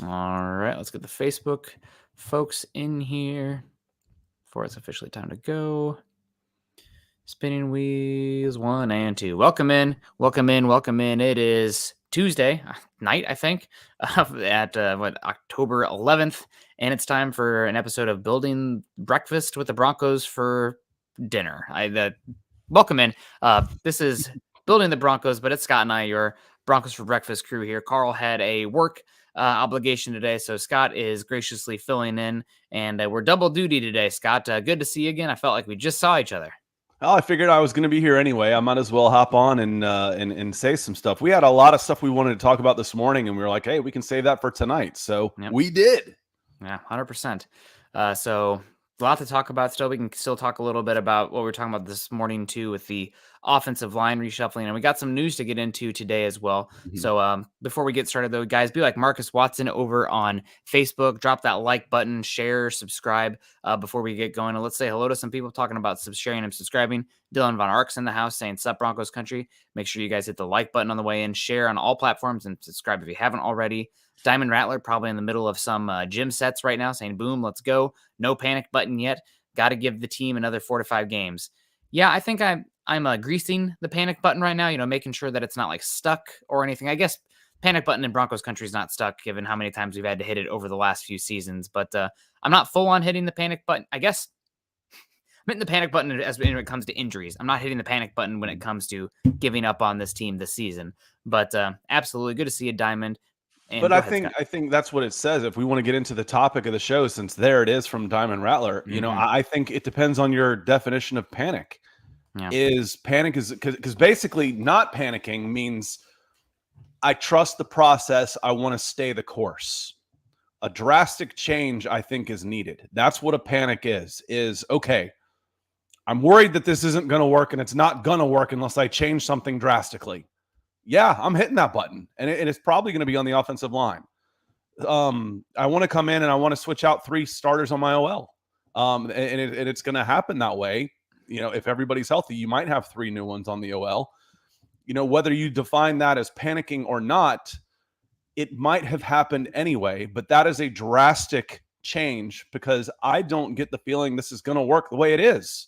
All right, let's get the Facebook folks in here before it's officially time to go. Spinning wheels 1 and 2. Welcome in, welcome in, welcome in. It is Tuesday night, I think, at October 11th, and it's time for an episode of Building Breakfast with the Broncos for dinner. Welcome in. This is Building the Broncos, but it's Scott and I, your Broncos for Breakfast crew here. Carl had a work obligation today, so Scott is graciously filling in, and we're double duty today. Scott, good to see you again. I felt like we just saw each other. Well, I figured I was going to be here anyway. I might as well hop on and say some stuff. We had a lot of stuff we wanted to talk about this morning, and we were like, "Hey, we can save that for tonight." So Yep. we did. Yeah, 100%. So a lot to talk about still. We can still talk a little bit about what we were talking about this morning too with the offensive line reshuffling. And we got some news to get into today as well. So before we get started though, guys, be like Marcus Watson over on Facebook. Drop that like button, share, subscribe before we get going. And let's say hello to some people talking about sharing and subscribing. Dylan Von Ark's in the house saying, "Sup Broncos country." Make sure you guys hit the like button on the way in, share on all platforms, and subscribe if you haven't already. Diamond Rattler probably in the middle of some gym sets right now saying, "Boom, let's go." No panic button yet. Got to give the team another 4 to 5 games. Yeah, I think I'm greasing the panic button right now, making sure that it's not like stuck or anything. I guess panic button in Broncos country is not stuck given how many times we've had to hit it over the last few seasons. But I'm not full on hitting the panic button. I guess I'm hitting the panic button when it comes to injuries. I'm not hitting the panic button when it comes to giving up on this team this season. But absolutely good to see a Diamond. And But I think that's what it says. If we want to get into the topic of the show, since there it is from Diamond Rattler, I think it depends on your definition of panic. Yeah. Is because basically not panicking means I trust the process. I want to stay the course. A drastic change, I think, is needed. That's what a panic is okay. I'm worried that this isn't going to work, and it's not going to work unless I change something drastically. Yeah, I'm hitting that button, and it's probably going to be on the offensive line. I want to come in and I want to switch out 3 starters on my OL, and it's going to happen that way. If everybody's healthy, you might have 3 new ones on the OL. Whether you define that as panicking or not, it might have happened anyway, but that is a drastic change because I don't get the feeling this is going to work the way it is.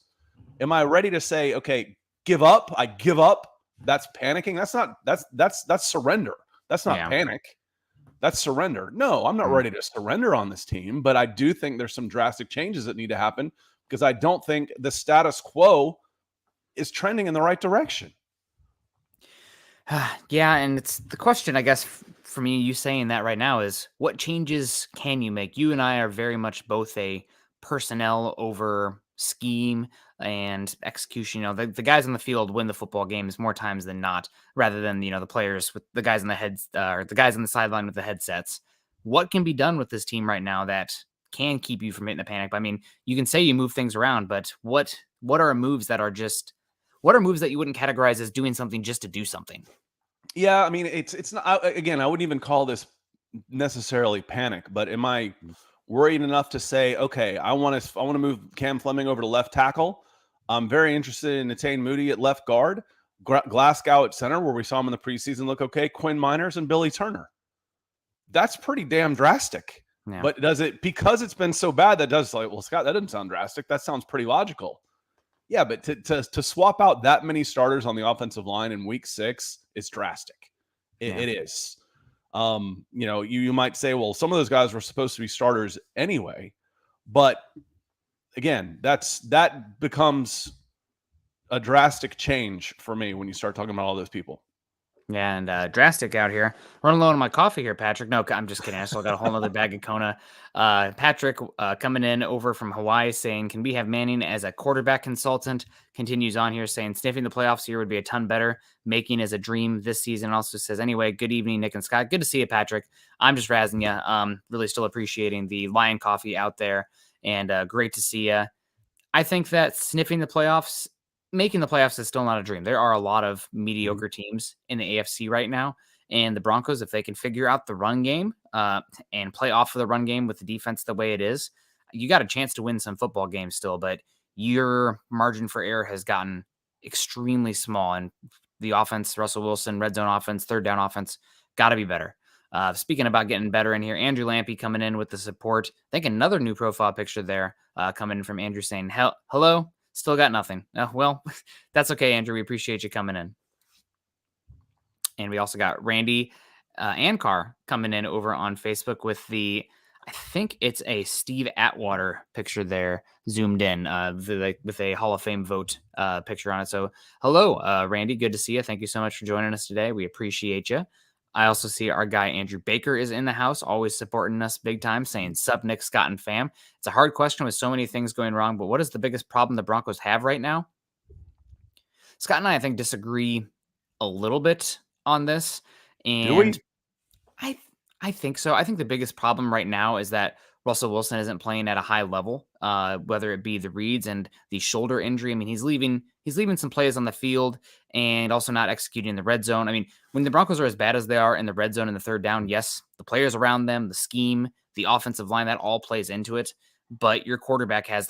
Am I ready to say, okay, give up? I give up. That's panicking. That's surrender. That's not panic. That's surrender. No, I'm not ready to surrender on this team, but I do think there's some drastic changes that need to happen because I don't think the status quo is trending in the right direction. Yeah, and it's the question, I guess, for me, you saying that right now is what changes can you make? You and I are very much both a personnel over scheme and execution. The guys on the field win the football games more times than not, rather than, the players with the guys on the heads or the guys on the sideline with the headsets. What can be done with this team right now that can keep you from hitting a panic? I mean, you can say you move things around, but what are moves that are just what are moves that you wouldn't categorize as doing something just to do something? Yeah, I mean, it's not. Again, I wouldn't even call this necessarily panic, but am I worried enough to say, okay, I want to move Cam Fleming over to left tackle? I'm very interested in Netane Moody at left guard, Glasgow at center, where we saw him in the preseason look okay, Quinn Miners and Billy Turner. That's pretty damn drastic. Yeah. But does it, because it's been so bad, that does like, well, Scott, that doesn't sound drastic. That sounds pretty logical. Yeah, but to swap out that many starters on the offensive line in week 6 is drastic. It is. You might say, well, some of those guys were supposed to be starters anyway, but again, that becomes a drastic change for me when you start talking about all those people. Yeah, and drastic out here. Running low on my coffee here, Patrick. No, I'm just kidding. I still got a whole other bag of Kona. Patrick coming in over from Hawaii saying, "Can we have Manning as a quarterback consultant?" Continues on here saying, "Sniffing the playoffs here would be a ton better. Making is a dream this season." Also says, "Anyway, good evening, Nick and Scott. Good to see you, Patrick. I'm just razzing you. Really still appreciating the Lion Coffee out there, and great to see you." I think that making the playoffs is still not a dream. There are a lot of mediocre teams in the AFC right now. And the Broncos, if they can figure out the run game and play off of the run game with the defense the way it is, you got a chance to win some football games still. But your margin for error has gotten extremely small. And the offense, Russell Wilson, red zone offense, third down offense, got to be better. Speaking about getting better in here, Andrew Lampy coming in with the support. I think another new profile picture there coming in from Andrew saying, hello, still got nothing. Well, that's okay, Andrew. We appreciate you coming in. And we also got Randy Ankar coming in over on Facebook with I think it's a Steve Atwater picture there, zoomed in with a Hall of Fame vote picture on it. So hello, Randy. Good to see you. Thank you so much for joining us today. We appreciate you. I also see our guy Andrew Baker is in the house, always supporting us big time, saying, "Sup, Nick, Scott, and fam." It's a hard question with so many things going wrong, but what is the biggest problem the Broncos have right now? Scott and I think, disagree a little bit on this, Do we? and I think so. I think the biggest problem right now is that Russell Wilson isn't playing at a high level, whether it be the reads and the shoulder injury. I mean, he's leaving some plays on the field and also not executing in the red zone. I mean, when the Broncos are as bad as they are in the red zone and the third down, yes, the players around them, the scheme, the offensive line, that all plays into it. But your quarterback has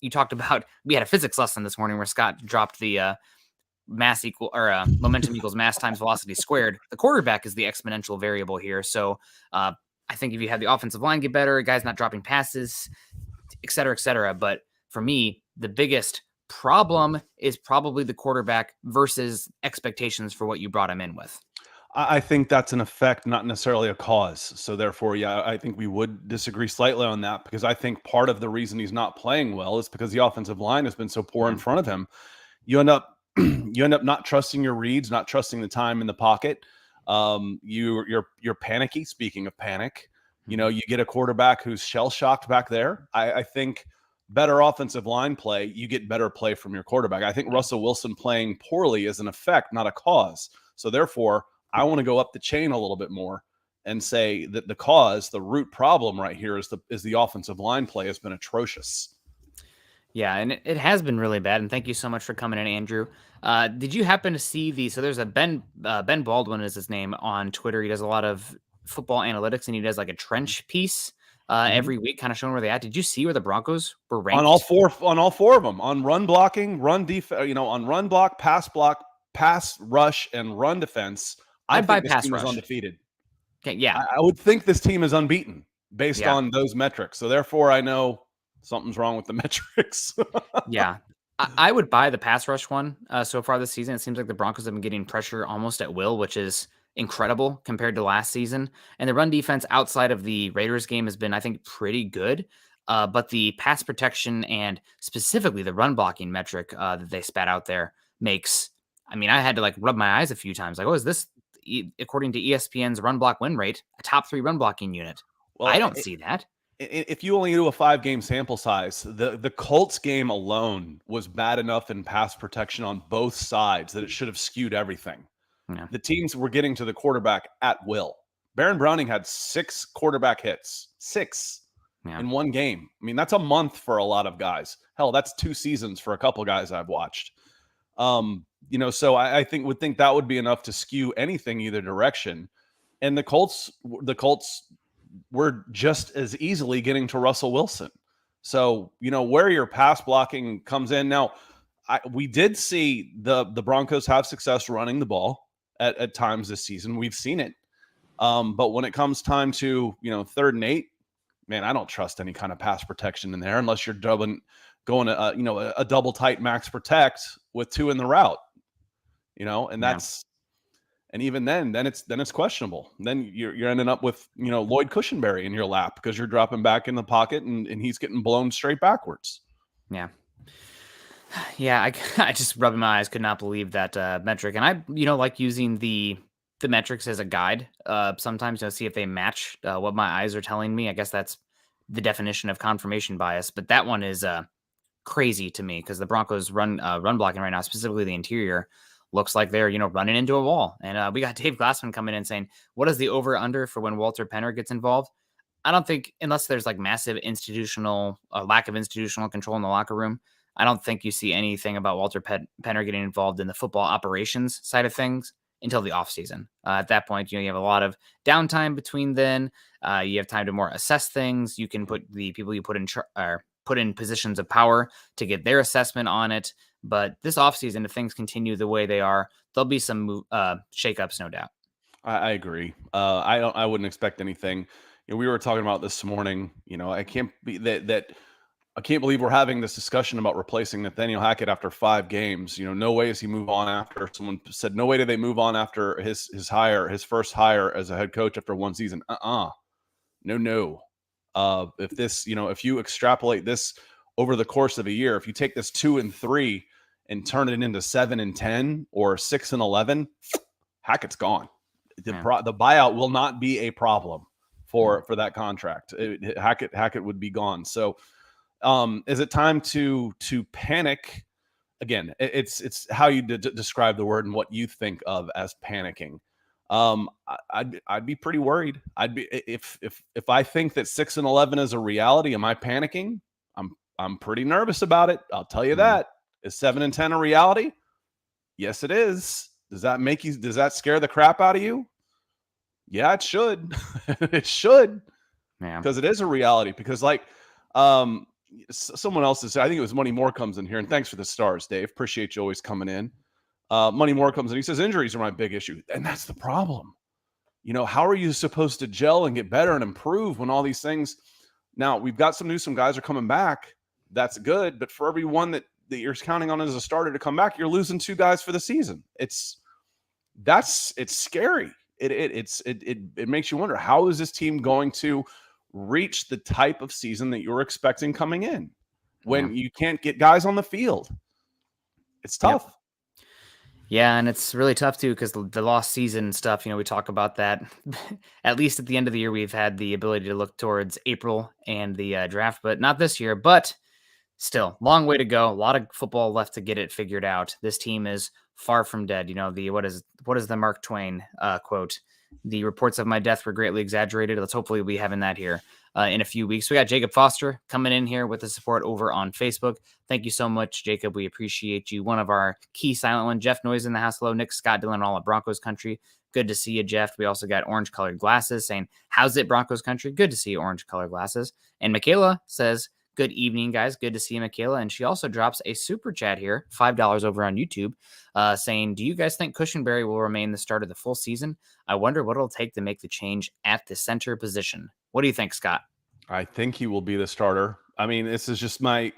you talked about, we had a physics lesson this morning where Scott dropped the momentum equals mass times velocity squared. The quarterback is the exponential variable here. So I think if you have the offensive line get better, guys not dropping passes, et cetera, et cetera. But for me, the biggest problem is probably the quarterback versus expectations for what you brought him in with. I think that's an effect, not necessarily a cause. So therefore, yeah, I think we would disagree slightly on that, because I think part of the reason he's not playing well is because the offensive line has been so poor in front of him. You end up not trusting your reads, not trusting the time in the pocket. You're panicky. Speaking of panic, you get a quarterback who's shell shocked back there. I think better offensive line play, you get better play from your quarterback. I think Russell Wilson playing poorly is an effect, not a cause. So therefore, I want to go up the chain a little bit more and say that the root problem right here is the offensive line play has been atrocious. Yeah, and it has been really bad. And thank you so much for coming in, Andrew. Did you happen to see so there's a Ben Baldwin is his name on Twitter. He does a lot of football analytics, and he does like a trench piece every week, kind of showing where they at. Did you see where the Broncos were ranked? On all four of them, on run blocking, run defense, on run block, pass rush, and run defense. I think this team is undefeated. Okay, yeah. I would think this team is unbeaten based on those metrics. So therefore, I know something's wrong with the metrics. Yeah. I would buy the pass rush one so far this season. It seems like the Broncos have been getting pressure almost at will, which is incredible compared to last season. And the run defense outside of the Raiders game has been, I think, pretty good. But the pass protection and specifically the run blocking metric that they spat out there I had to rub my eyes a few times. Is this, according to ESPN's run block win rate, a top 3 run blocking unit? Well, I don't see that. If you only do a 5-game sample size, the Colts game alone was bad enough in pass protection on both sides that it should have skewed everything. Yeah. The teams were getting to the quarterback at will. Baron Browning had 6 quarterback hits, 6 in one game. That's a month for a lot of guys. Hell, that's 2 seasons for a couple guys I've watched. So I would think that would be enough to skew anything either direction. And the Colts were just as easily getting to Russell Wilson. So, where your pass blocking comes in. Now, we did see the Broncos have success running the ball at times this season. We've seen it. But when it comes time to, 3rd and 8, man, I don't trust any kind of pass protection in there unless you're going a double tight max protect with 2 in the route, and that's, and even then it's questionable. Then you're ending up with, Lloyd Cushenberry in your lap because you're dropping back in the pocket and he's getting blown straight backwards. Yeah. Yeah. I just rubbing my eyes, could not believe that metric. And I, like using the metrics as a guide sometimes to see if they match what my eyes are telling me. I guess that's the definition of confirmation bias, but that one is crazy to me because the Broncos run blocking right now, specifically the interior, looks like they're, running into a wall. And we got Dave Glassman coming in saying, what is the over under for when Walter Penner gets involved? I don't think, unless there's massive lack of institutional control in the locker room, I don't think you see anything about Walter Penner getting involved in the football operations side of things until the offseason. At that point, you have a lot of downtime between then. You have time to more assess things. You can put the people you put in positions of power to get their assessment on it. But this offseason, if things continue the way they are, there'll be some shakeups, no doubt. I agree. I wouldn't expect anything. We were talking about this morning. I can't be that. I can't believe we're having this discussion about replacing Nathaniel Hackett after 5 games. No way does he move on after. Someone said, no way do they move on after his first hire as a head coach after one season. No. If you extrapolate this over the course of a year, if you take this 2-3 and turn it into 7-10 or 6-11, Hackett's gone. The buyout will not be a problem for that contract. Hackett would be gone. So, is it time to panic? Again, it's how you describe the word and what you think of as panicking. I'd be pretty worried. I'd be if I think that 6-11 is a reality. Am I panicking? I'm pretty nervous about it. I'll tell you that. Is 7-10 a reality? Yes, it is. Does that scare the crap out of you? Yeah, it should. It should. Yeah. Because it is a reality. Because someone else is, I think it was Money Moore comes in here, and thanks for the stars, Dave. Appreciate you always coming in. Money Moore comes in. He says injuries are my big issue, and that's the problem. How are you supposed to gel and get better and improve when all these things? Now we've got some guys are coming back. That's good, but for every one that you're counting on as a starter to come back, you're losing 2 guys for the season. It's scary. It makes you wonder, how is this team going to reach the type of season that you're expecting coming in when you can't get guys on the field? It's tough. Yep. Yeah, and it's really tough too because the lost season stuff, we talk about that. At least at the end of the year, we've had the ability to look towards April and the draft, but not this year. But still, long way to go. A lot of football left to get it figured out. This team is far from dead. What is the Mark Twain quote? The reports of my death were greatly exaggerated. Let's hopefully be having that here in a few weeks. We got Jacob Foster coming in here with the support over on Facebook. Thank you so much, Jacob. We appreciate you. One of our key silent ones. Jeff Noyes in the house. Hello, Nick, Scott, Dylan, all at Broncos country. Good to see you, Jeff. We also got orange colored glasses saying, how's it, Broncos country? Good to see you, orange colored glasses. And Michaela says, good evening, guys. Good to see you, Michaela. And she also drops a super chat here, $5 over on YouTube, saying, do you guys think Cushenberry will remain the starter the full season? I wonder what it'll take to make the change at the center position. What do you think, Scott? I think he will be the starter. I mean, this is just my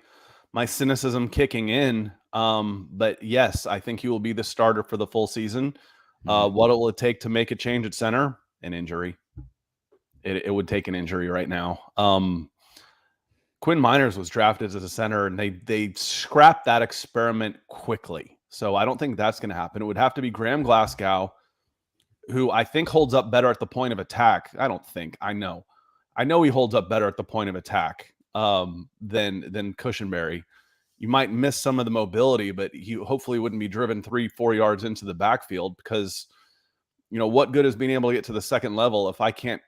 cynicism kicking in. But yes, I think he will be the starter for the full season. What will it take to make a change at center? An injury. It would take an injury right now. Quinn Miners was drafted as a center, and they scrapped that experiment quickly. So I don't think that's going to happen. It would have to be Graham Glasgow, who I think holds up better at the point of attack. I know he holds up better at the point of attack than Cushenberry. You might miss some of the mobility, but he hopefully wouldn't be driven 3-4 yards into the backfield because, what good is being able to get to the second level if I can't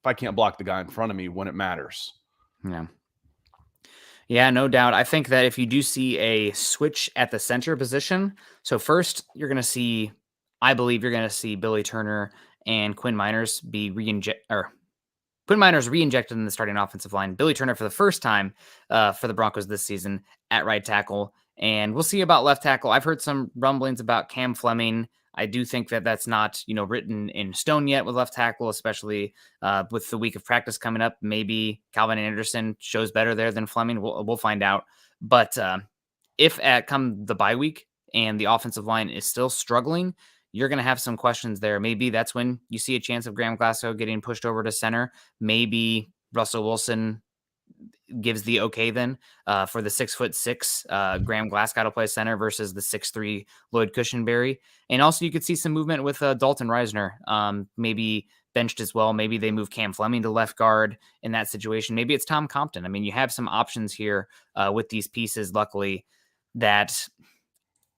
block the guy in front of me when it matters? Yeah, no doubt. I think that if you do see a switch at the center position, so first I believe you're going to see Billy Turner and Quinn Miners be Quinn Miners re-injected in the starting offensive line. Billy Turner for the first time for the Broncos this season at right tackle. And we'll see about left tackle. I've heard some rumblings about Cam Fleming. I do think that that's not, written in stone yet with left tackle, especially with the week of practice coming up. Maybe Calvin Anderson shows better there than Fleming. We'll find out. But if come the bye week and the offensive line is still struggling, you're going to have some questions there. Maybe that's when you see a chance of Graham Glasgow getting pushed over to center. Maybe Russell Wilson gives the okay then for the 6'6" Graham Glasgow to play center versus the 6'3" Lloyd Cushenberry. And also you could see some movement with Dalton Reisner, maybe benched as well. Maybe they move Cam Fleming to left guard in that situation. Maybe it's Tom Compton. I mean, you have some options here with these pieces, luckily, that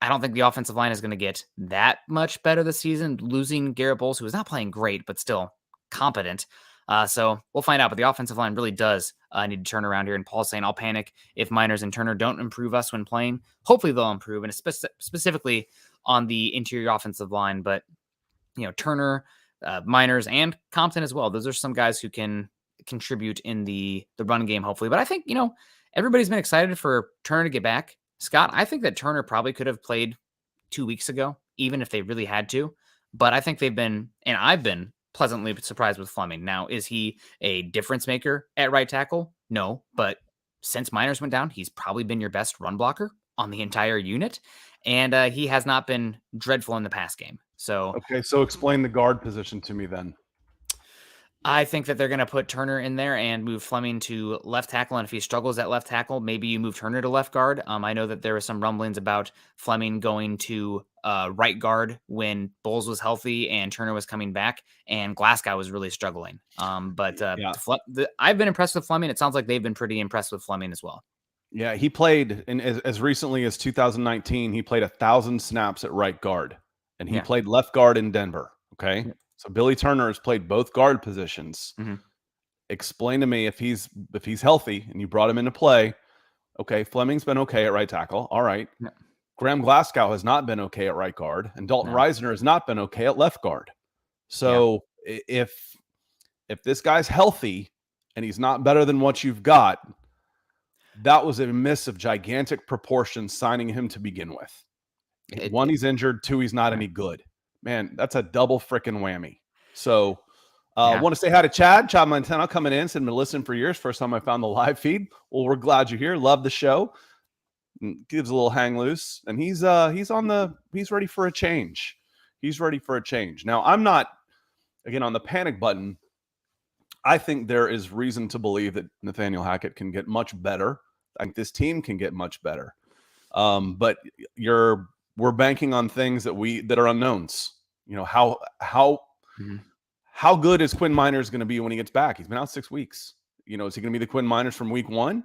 I don't think the offensive line is going to get that much better this season, losing Garrett Bowles, who is not playing great, but still competent. So we'll find out. But the offensive line really does need to turn around here. And Paul's saying, I'll panic if Miners and Turner don't improve us when playing. Hopefully they'll improve, and specifically on the interior offensive line. But, Turner, Miners, and Compton as well. Those are some guys who can contribute in the run game, hopefully. But I think, everybody's been excited for Turner to get back. Scott, I think that Turner probably could have played 2 weeks ago, even if they really had to. But I think I've been pleasantly surprised with Fleming. Now, is he a difference maker at right tackle? No, but since Miners went down, he's probably been your best run blocker on the entire unit, and he has not been dreadful in the pass game. So Okay, so explain the guard position to me then. I think that they're going to put Turner in there and move Fleming to left tackle. And if he struggles at left tackle, maybe you move Turner to left guard. I know that there were some rumblings about Fleming going to right guard when Bowles was healthy and Turner was coming back, and Glasgow was really struggling. Yeah. I've been impressed with Fleming. It sounds like they've been pretty impressed with Fleming as well. Yeah, he played as recently as 2019. He played 1,000 snaps at right guard, and he played left guard in Denver. Okay, so Billy Turner has played both guard positions. Explain to me if he's healthy and you brought him into play. Okay, Fleming's been okay at right tackle. All right, Graham Glasgow has not been okay at right guard, and Dalton Reisner has not been okay at left guard. So if this guy's healthy and he's not better than what you've got, that was a miss of gigantic proportions signing him to begin with. One, he's injured. Two, he's not any good. Man, that's a double freaking whammy. So I want to say hi to Chad Montana coming in, said been listening for years. First time I found the live feed. Well, we're glad you're here. Love the show. Gives a little hang loose, and he's ready for a change. He's ready for a change. Now, I'm not, again, on the panic button. I think there is reason to believe that Nathaniel Hackett can get much better. I think this team can get much better. But we're banking on things that are unknowns. You know, how good is Quinn Miners going to be when he gets back? He's been out 6 weeks. You know, is he going to be the Quinn Miners from week 1?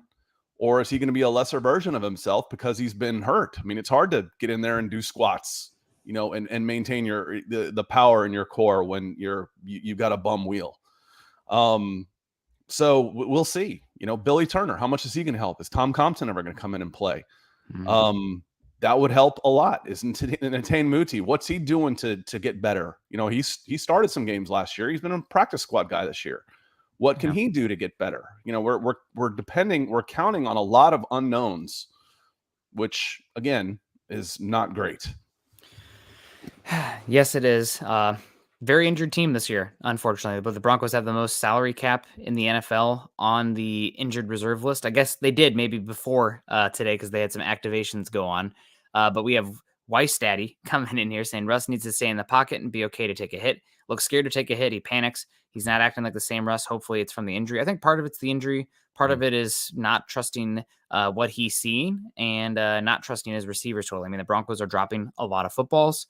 Or is he going to be a lesser version of himself because he's been hurt? I mean, it's hard to get in there and do squats, you know, and maintain the power in your core when you've got a bum wheel. So we'll see. You know, Billy Turner, how much is he going to help? Is Tom Compton ever going to come in and play? That would help a lot. Isn't Natane Muti? What's he doing to get better? You know, he started some games last year. He's been a practice squad guy this year. What can he do to get better? You know, we're counting on a lot of unknowns, which again is not great. Yes, it is. Very injured team this year, unfortunately. But the Broncos have the most salary cap in the NFL on the injured reserve list. I guess they did maybe before today because they had some activations go on. But we have Weiss Daddy coming in here saying Russ needs to stay in the pocket and be okay to take a hit. Looks scared to take a hit. He panics. He's not acting like the same Russ. Hopefully it's from the injury. I think part of it's the injury. Part of it is not trusting what he's seeing and not trusting his receivers totally. I mean, the Broncos are dropping a lot of footballs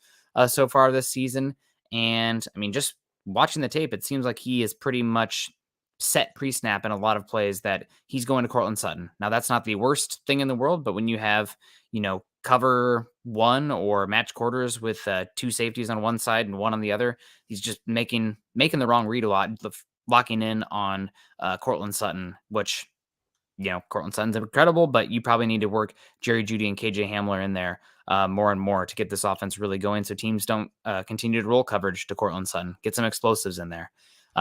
so far this season. And I mean, just watching the tape, it seems like he is pretty much set pre-snap in a lot of plays that he's going to Cortland Sutton. Now, that's not the worst thing in the world, but when you have, you know, cover one or match quarters with 2 safeties on one side and one on the other, he's just making the wrong read a lot, locking in on Cortland Sutton, which, you know, Cortland Sutton's incredible, but you probably need to work Jerry Jeudy and KJ Hamler in there more and more to get this offense really going so teams don't continue to roll coverage to Cortland Sutton. Get some explosives in there.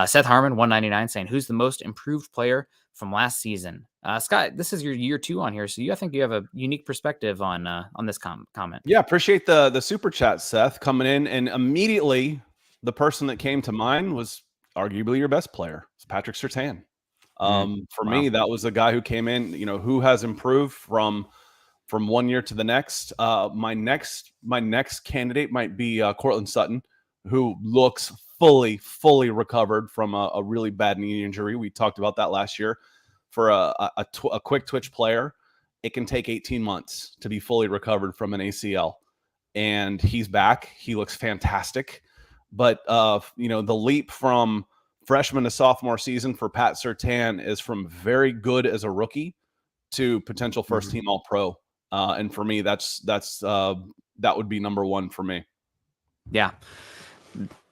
Seth Harmon, 199, saying, who's the most improved player from last season? Scott, this is your year 2 on here, so I think you have a unique perspective on this comment. Yeah, appreciate the super chat, Seth, coming in. And immediately the person that came to mind was arguably your best player. It's Patrick Surtain. For me, that was a guy who came in, you know, who has improved from 1 year to the next. My next candidate might be Cortland Sutton, who looks fully recovered from a really bad knee injury. We talked about that last year. For a quick twitch player, it can take 18 months to be fully recovered from an ACL. And he's back. He looks fantastic. But, you know, the leap from freshman to sophomore season for Pat Surtain is from very good as a rookie to potential first team All-Pro. And for me, that would be number 1 for me. Yeah.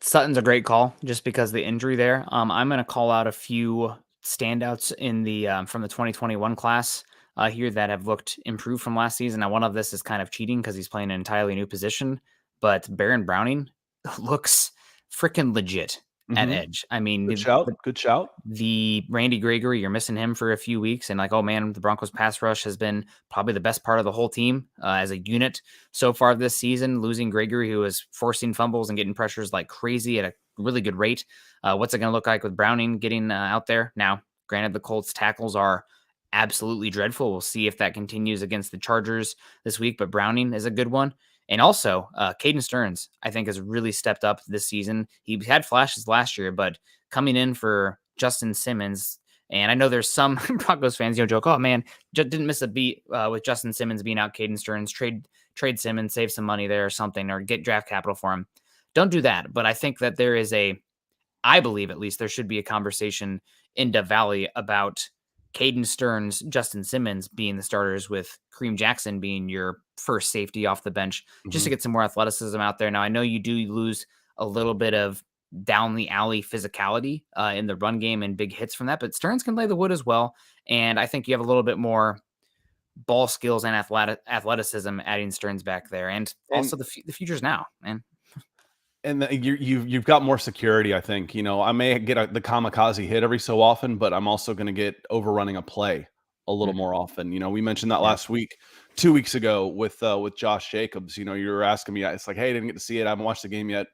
Sutton's a great call just because of the injury there. I'm going to call out a few standouts in the from the 2021 class here that have looked improved from last season. Now, one of this is kind of cheating because he's playing an entirely new position, but Baron Browning looks freaking legit. at edge. I mean, Good shout. Good shout. the Randy Gregory, you're missing him for a few weeks, and like, oh man, the Broncos pass rush has been probably the best part of the whole team as a unit so far this season. Losing Gregory, who is forcing fumbles and getting pressures like crazy at a really good rate. What's it going to look like with Browning getting out there? Now, granted, the Colts tackles are absolutely dreadful. We'll see if that continues against the Chargers this week, but Browning is a good one. And also, Caden Stearns, I think, has really stepped up this season. He had flashes last year, but coming in for Justin Simmons, and I know there's some Broncos fans, joke, oh man, didn't miss a beat with Justin Simmons being out. Caden Stearns, trade Simmons, save some money there or something, or get draft capital for him. Don't do that. But I think that I believe at least there should be a conversation in Death Valley about Caden Stearns, Justin Simmons being the starters, with Kareem Jackson being your first safety off the bench, just to get some more athleticism out there. Now, I know you do lose a little bit of down the alley physicality in the run game and big hits from that, but Stearns can lay the wood as well. And I think you have a little bit more ball skills and athleticism adding Stearns back there. And also the future's now, man. And you've got more security, I think. I may get the kamikaze hit every so often, but I'm also going to get overrunning a play a little more often. We mentioned that last week, 2 weeks ago with Josh Jacobs. You were asking me, it's like, hey, I didn't get to see it. I haven't watched the game yet.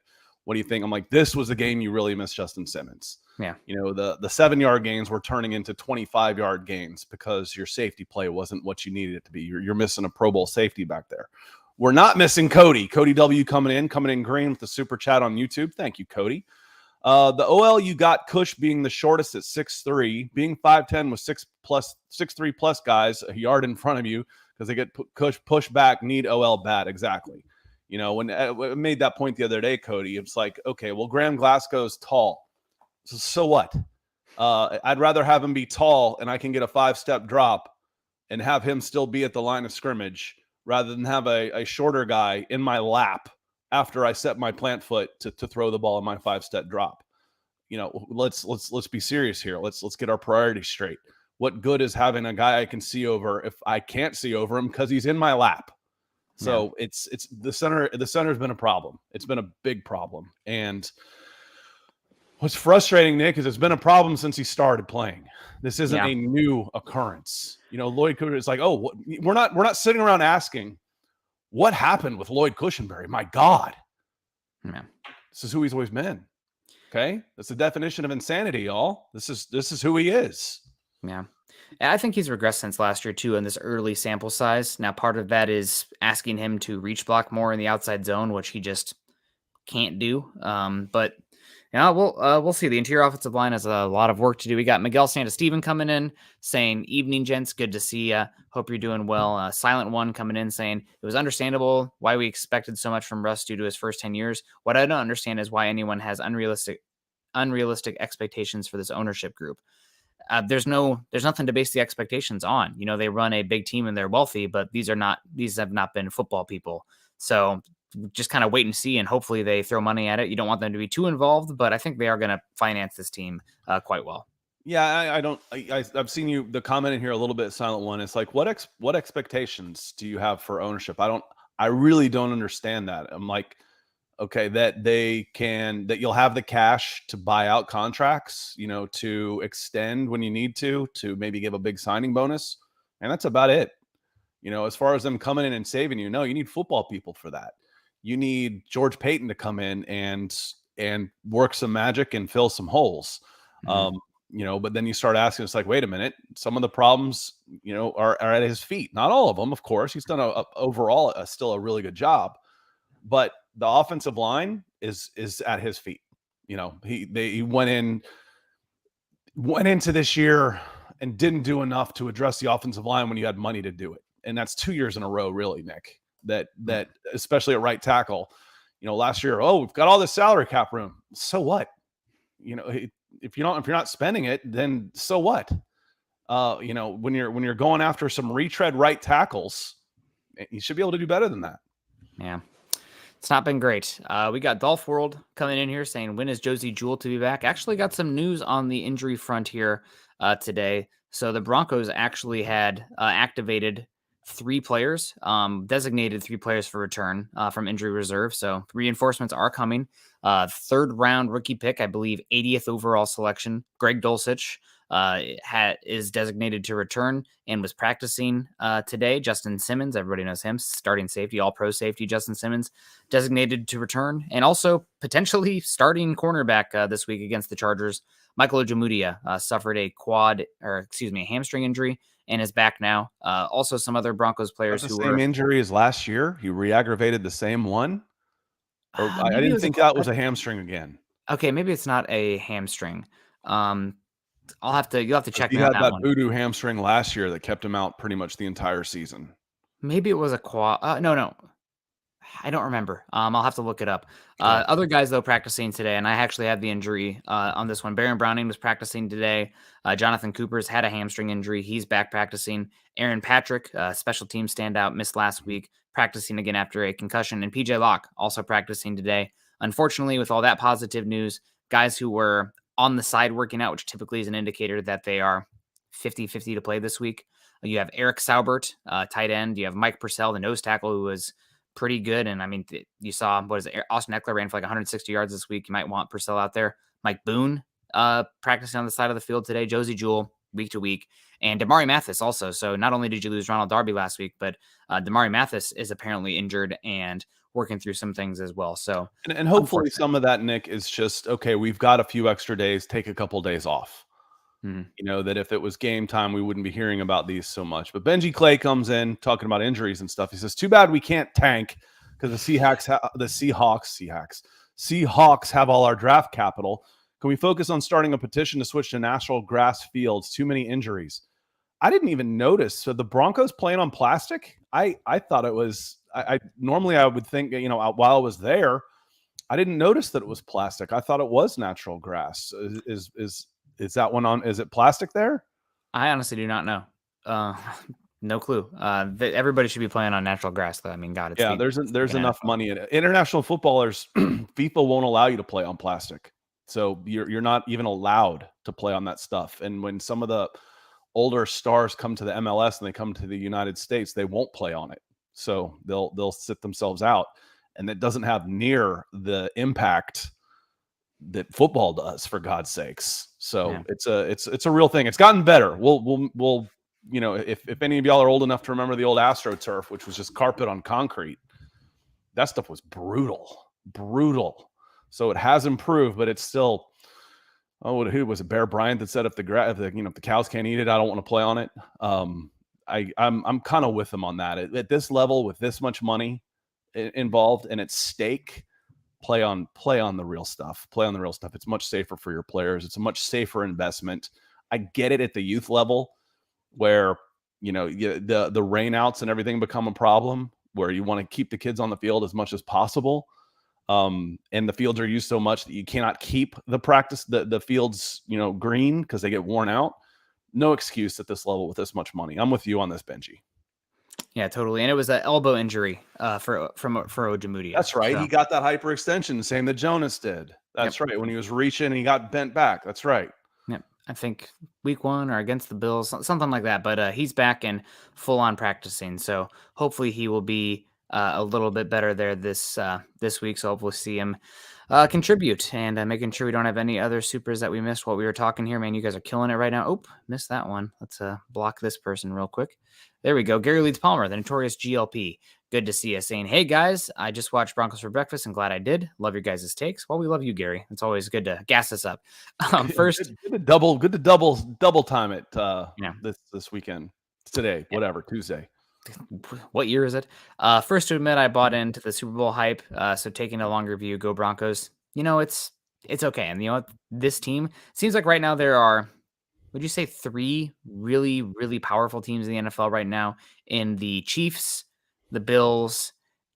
What do you think? I'm like, this was the game you really missed Justin Simmons. Yeah. The 7-yard gains were turning into 25-yard gains because your safety play wasn't what you needed it to be. You're missing a Pro Bowl safety back there. We're not missing Cody. Cody W coming in green with the super chat on YouTube. Thank you, Cody. The OL you got Cush being the shortest at 6'3", being 5'10" with 6'3" plus guys a yard in front of you because they get Cush pushed back, need OL bad. Exactly. When I made that point the other day, Cody, it's like, okay, well, Graham Glasgow's tall. So what? I'd rather have him be tall and I can get a 5-step drop and have him still be at the line of scrimmage rather than have a shorter guy in my lap after I set my plant foot to throw the ball in my 5-step drop. Let's be serious here. Let's get our priorities straight. What good is having a guy I can see over if I can't see over him because he's in my lap? So it's the center. The center's been a problem. It's been a big problem. And what's frustrating, Nick, is it's been a problem since he started playing. This isn't a new occurrence. Lloyd Cushenberry is like, oh, we're not sitting around asking what happened with Lloyd Cushenberry. My God, this is who he's always been. Okay, that's the definition of insanity, y'all. This is who he is. Yeah. I think he's regressed since last year too in this early sample size. Now, part of that is asking him to reach block more in the outside zone, which he just can't do. But we'll see. The interior offensive line has a lot of work to do. We got Miguel Santa-Steven coming in saying, evening, gents. Good to see you. Hope you're doing well. Silent One coming in saying it was understandable why we expected so much from Russ due to his first 10 years. What I don't understand is why anyone has unrealistic expectations for this ownership group. There's nothing to base the expectations on. They run a big team and they're wealthy, but these have not been football people. So just kind of wait and see, and hopefully they throw money at it. You don't want them to be too involved, but I think they are going to finance this team quite well. Yeah, I've seen the comment in here a little bit, Silent One. It's like, what expectations do you have for ownership? I really don't understand that. I'm like, okay, that you'll have the cash to buy out contracts, to extend when you need to maybe give a big signing bonus. And that's about it. As far as them coming in and saving you need football people for that. You need George Payton to come in and work some magic and fill some holes. Mm-hmm. But then you start asking, it's like, wait a minute, some of the problems, are at his feet. Not all of them, of course. He's done overall still a really good job, but the offensive line is at his feet. He went into this year and didn't do enough to address the offensive line when you had money to do it. And that's 2 years in a row, really, Nick, that especially at right tackle, last year, we've got all this salary cap room. So what? If you're not spending it, then so what? When you're going after some retread right tackles, you should be able to do better than that. Yeah. It's not been great. We got Dolph World coming in here saying, when is Josie Jewell to be back? Actually got some news on the injury front here today. So the Broncos actually had activated 3 players, designated 3 players for return from injury reserve. So reinforcements are coming. Third round rookie pick, I believe 80th overall selection, Greg Dulcich is designated to return and was practicing today. Justin Simmons, everybody knows him, starting safety, all pro safety. Justin Simmons designated to return, and also potentially starting cornerback this week against the Chargers. Michael Ojemudia suffered a hamstring injury and is back now. Also, some other Broncos players That's the who same were injury as last year. He re-aggravated the same one. Or I maybe it didn't was think that was a hamstring again. okay. Maybe it's not a hamstring. You'll have to check He me on had that that one. voodoo hamstring last year that kept him out pretty much the entire season. Maybe it was a quad. No. I don't remember. I'll have to look it up. Other guys, though, practicing today, and I actually had the injury on this one. Baron Browning was practicing today. Jonathan Cooper's had a hamstring injury. He's back practicing. Aaron Patrick, special team standout, missed last week, practicing again after a concussion. And PJ Locke also practicing today. Unfortunately, with all that positive news, guys who were on the side working out, which typically is an indicator that they are 50-50 to play this week. You have Eric Saubert, tight end. You have Mike Purcell, the nose tackle, who was pretty good. And I mean, you saw, Austin Eckler ran for like 160 yards this week. You might want Purcell out there. Mike Boone practicing on the side of the field today. Josie Jewell week to week. And Damari Mathis also. So not only did you lose Ronald Darby last week, but Damari Mathis is apparently injured and working through some things as well. So and hopefully some of that, Nick, is just, okay, we've got a few extra days, take a couple days off. That if it was game time, we wouldn't be hearing about these so much. But Benji Clay comes in talking about injuries and stuff. He says, too bad we can't tank because the Seahawks have all our draft capital. Can we focus on starting a petition to switch to natural grass fields? Too many injuries. I didn't even notice. So the Broncos playing on plastic? I thought it was, normally I would think, while I was there, I didn't notice that it was plastic. I thought it was natural grass. Is that one on? Is it plastic there? I honestly do not know. No clue. Everybody should be playing on natural grass, though. I mean, God, there's enough money in it. International footballers, FIFA won't allow you to play on plastic, so you're not even allowed to play on that stuff. And when some of the older stars come to the MLS and they come to the United States, they won't play on it, so they'll sit themselves out, and it doesn't have near the impact that football does, for God's sakes. So it's a real thing. It's gotten better. We'll if any of y'all are old enough to remember the old AstroTurf, which was just carpet on concrete, that stuff was brutal. So it has improved, but it's still, who was it? Bear Bryant that said if the cows can't eat it, I don't want to play on it. I'm kind of with him on that. At this level, with this much money involved and at stake, play on the real stuff. It's much safer for your players. It's a much safer investment. I get it at the youth level where, the rainouts and everything become a problem, where you want to keep the kids on the field as much as possible. And the fields are used so much that you cannot keep the fields, green because they get worn out. No excuse at this level with this much money. I'm with you on this, Benji. Yeah, totally. And it was an elbow injury for Ojemudia. That's right. So he got that hyperextension, same that Jonas did. That's right. When he was reaching and he got bent back. That's right. Yep. I think week 1 or against the Bills, something like that. But he's back and full on practicing. So hopefully he will be a little bit better there this week. So hopefully see him contribute and making sure we don't have any other supers that we missed while we were talking here. Man, you guys are killing it right now. Oh, missed that one. Let's block this person real quick. There we go. Gary Leeds Palmer, the notorious GLP. Good to see you, saying, hey guys, I just watched Broncos for breakfast and glad I did. Love your guys' takes. Well, we love you, Gary. It's always good to gas us up. First, good to double time it this weekend. It's today, whatever, Tuesday. What year is it? First to admit, I bought into the Super Bowl hype. So taking a longer view, go Broncos. It's okay. And this team seems like right now there are, would you say 3 really, really powerful teams in the NFL right now? In the Chiefs, the Bills,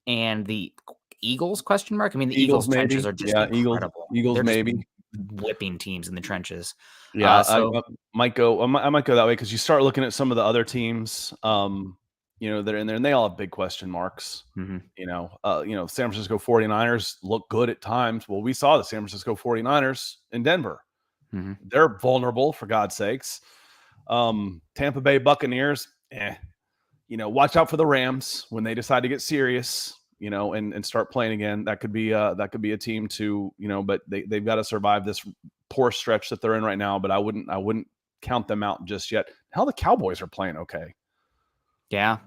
and the Eagles? Question mark. I mean, the Eagles trenches are just incredible. Eagles They're maybe whipping teams in the trenches. Yeah, I might go that way because you start looking at some of the other teams. That are in there, and they all have big question marks. San Francisco 49ers look good at times. Well, we saw the San Francisco 49ers in Denver. They're vulnerable, for God's sakes. Tampa Bay Buccaneers, watch out for the Rams when they decide to get serious, and start playing again. That could be a team to, but they've got to survive this poor stretch that they're in right now. But I wouldn't count them out just yet. Hell, the Cowboys are playing okay. Yeah.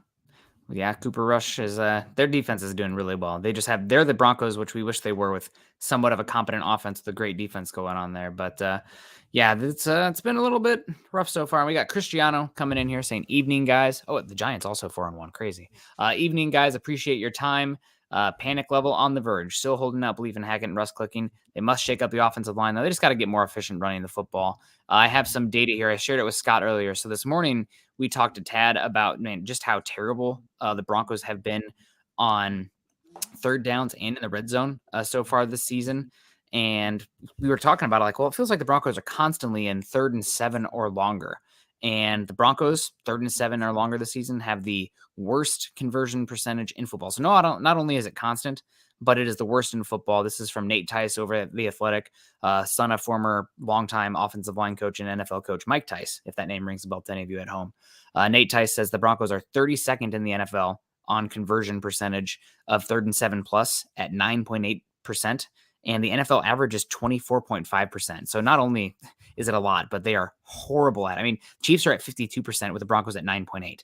Yeah, Cooper Rush is their defense is doing really well. They're the Broncos, which we wish they were, with somewhat of a competent offense with a great defense going on there. But yeah, it's been a little bit rough so far. And we got Cristiano coming in here saying, "Evening, guys." Oh, the Giants also 4-1. Crazy. Evening, guys. Appreciate your time. Panic level on the verge. Still holding out belief in Hackett and Russ clicking. They must shake up the offensive line, though. They just got to get more efficient running the football. I have some data here. I shared it with Scott earlier. So this morning, we talked to Tad about, just how terrible the Broncos have been on third downs and in the red zone so far this season. And we were talking about it like, well, it feels like the Broncos are constantly in 3rd and 7 or longer. And the Broncos, 3rd and 7 or longer this season, have the worst conversion percentage in football. So not only is it constant, but it is the worst in football. This is from Nate Tice over at The Athletic, son of former longtime offensive line coach and NFL coach Mike Tice, if that name rings a bell to any of you at home. Nate Tice says the Broncos are 32nd in the NFL on conversion percentage of 3rd and 7 plus at 9.8%. And the NFL average is 24.5%. So not only is it a lot, but they are horrible at it. I mean, Chiefs are at 52% with the Broncos at 9.8.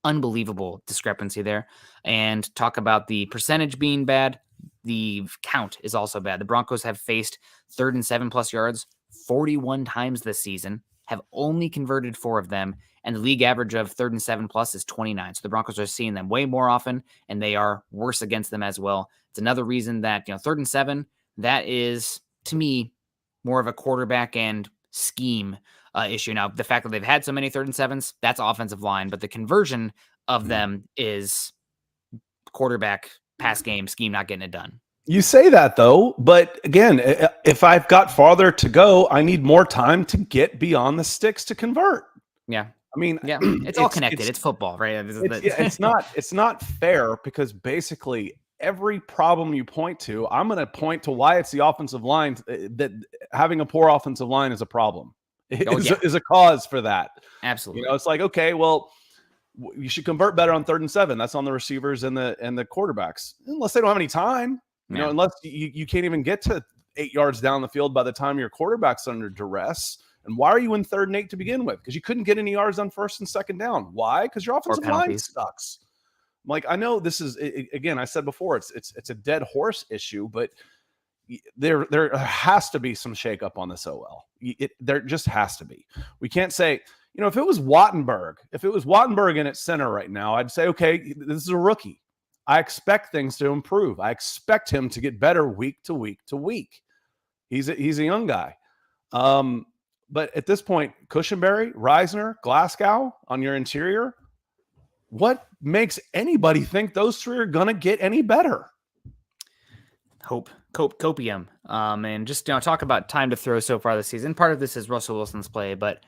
Unbelievable discrepancy there. And talk about the percentage being bad. The count is also bad. The Broncos have faced 3rd and 7 plus yards 41 times this season, have only converted 4 of them, and the league average of 3rd and 7 plus is 29. So the Broncos are seeing them way more often, and they are worse against them as well. It's another reason that, 3rd and 7, that is, to me, more of a quarterback and scheme issue. Now, the fact that they've had so many 3rd and 7s, that's offensive line, but the conversion of them is quarterback, pass game, scheme not getting it done. You say that, though, but again, if I've got farther to go, I need more time to get beyond the sticks to convert. Yeah. I mean, yeah, it's all connected. It's football, right? It's not fair, because basically every problem you point to, I'm going to point to why it's the offensive line, that having a poor offensive line is a problem. Is a cause for that. Absolutely. It's like, okay, well, you should convert better on 3rd and 7. That's on the receivers and the quarterbacks, unless they don't have any time. Unless you can't even get to 8 yards down the field by the time your quarterback's under duress. And why are you in 3rd and 8 to begin with? Because you couldn't get any yards on 1st and 2nd down. Why? Because your offensive line sucks. Like, I know this is, again, I said before, it's a dead horse issue, but there has to be some shakeup on this OL. There just has to be. We can't say, if it was Wattenberg in its center right now, I'd say, okay, this is a rookie. I expect things to improve. I expect him to get better week to week to week. He's a young guy. But at this point, Cushenberry, Reisner, Glasgow on your interior, what makes anybody think those 3 are going to get any better? Copium. And just, talk about time to throw so far this season. Part of this is Russell Wilson's play, but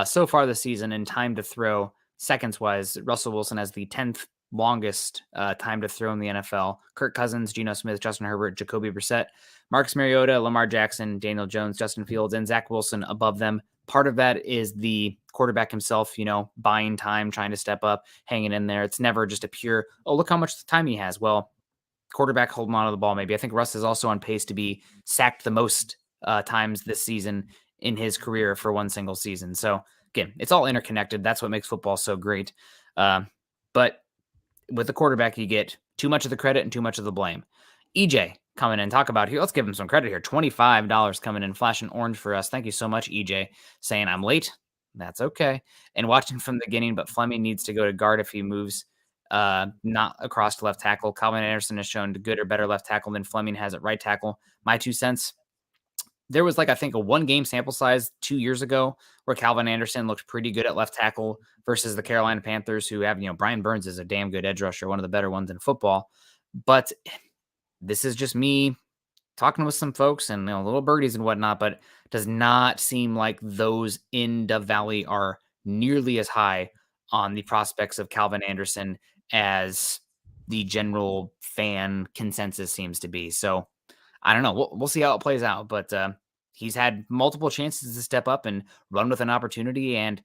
so far this season in time to throw, seconds-wise, Russell Wilson has the 10th longest time to throw in the NFL. Kirk Cousins, Geno Smith, Justin Herbert, Jacoby Brissett, Marcus Mariota, Lamar Jackson, Daniel Jones, Justin Fields, and Zach Wilson above them. Part of that is the quarterback himself, buying time, trying to step up, hanging in there. It's never just a pure, oh, look how much time he has. Well, quarterback holding on to the ball, maybe. I think Russ is also on pace to be sacked the most times this season in his career for one single season. So, again, it's all interconnected. That's what makes football so great. But with the quarterback, you get too much of the credit and too much of the blame. EJ coming in, talk about here. Let's give him some credit here. $25 coming in, flashing orange for us. Thank you so much, EJ. Saying I'm late. That's okay. And watching from the beginning, but Fleming needs to go to guard if he moves not across to left tackle. Calvin Anderson has shown good or better left tackle than Fleming has at right tackle. My 2 cents. There was I think a 1-game sample size 2 years ago where Calvin Anderson looked pretty good at left tackle versus the Carolina Panthers, who have, Brian Burns is a damn good edge rusher, one of the better ones in football. But this is just me talking with some folks and little birdies and whatnot, but it does not seem like those in Dove Valley are nearly as high on the prospects of Calvin Anderson as the general fan consensus seems to be. So I don't know. We'll see how it plays out, but he's had multiple chances to step up and run with an opportunity, and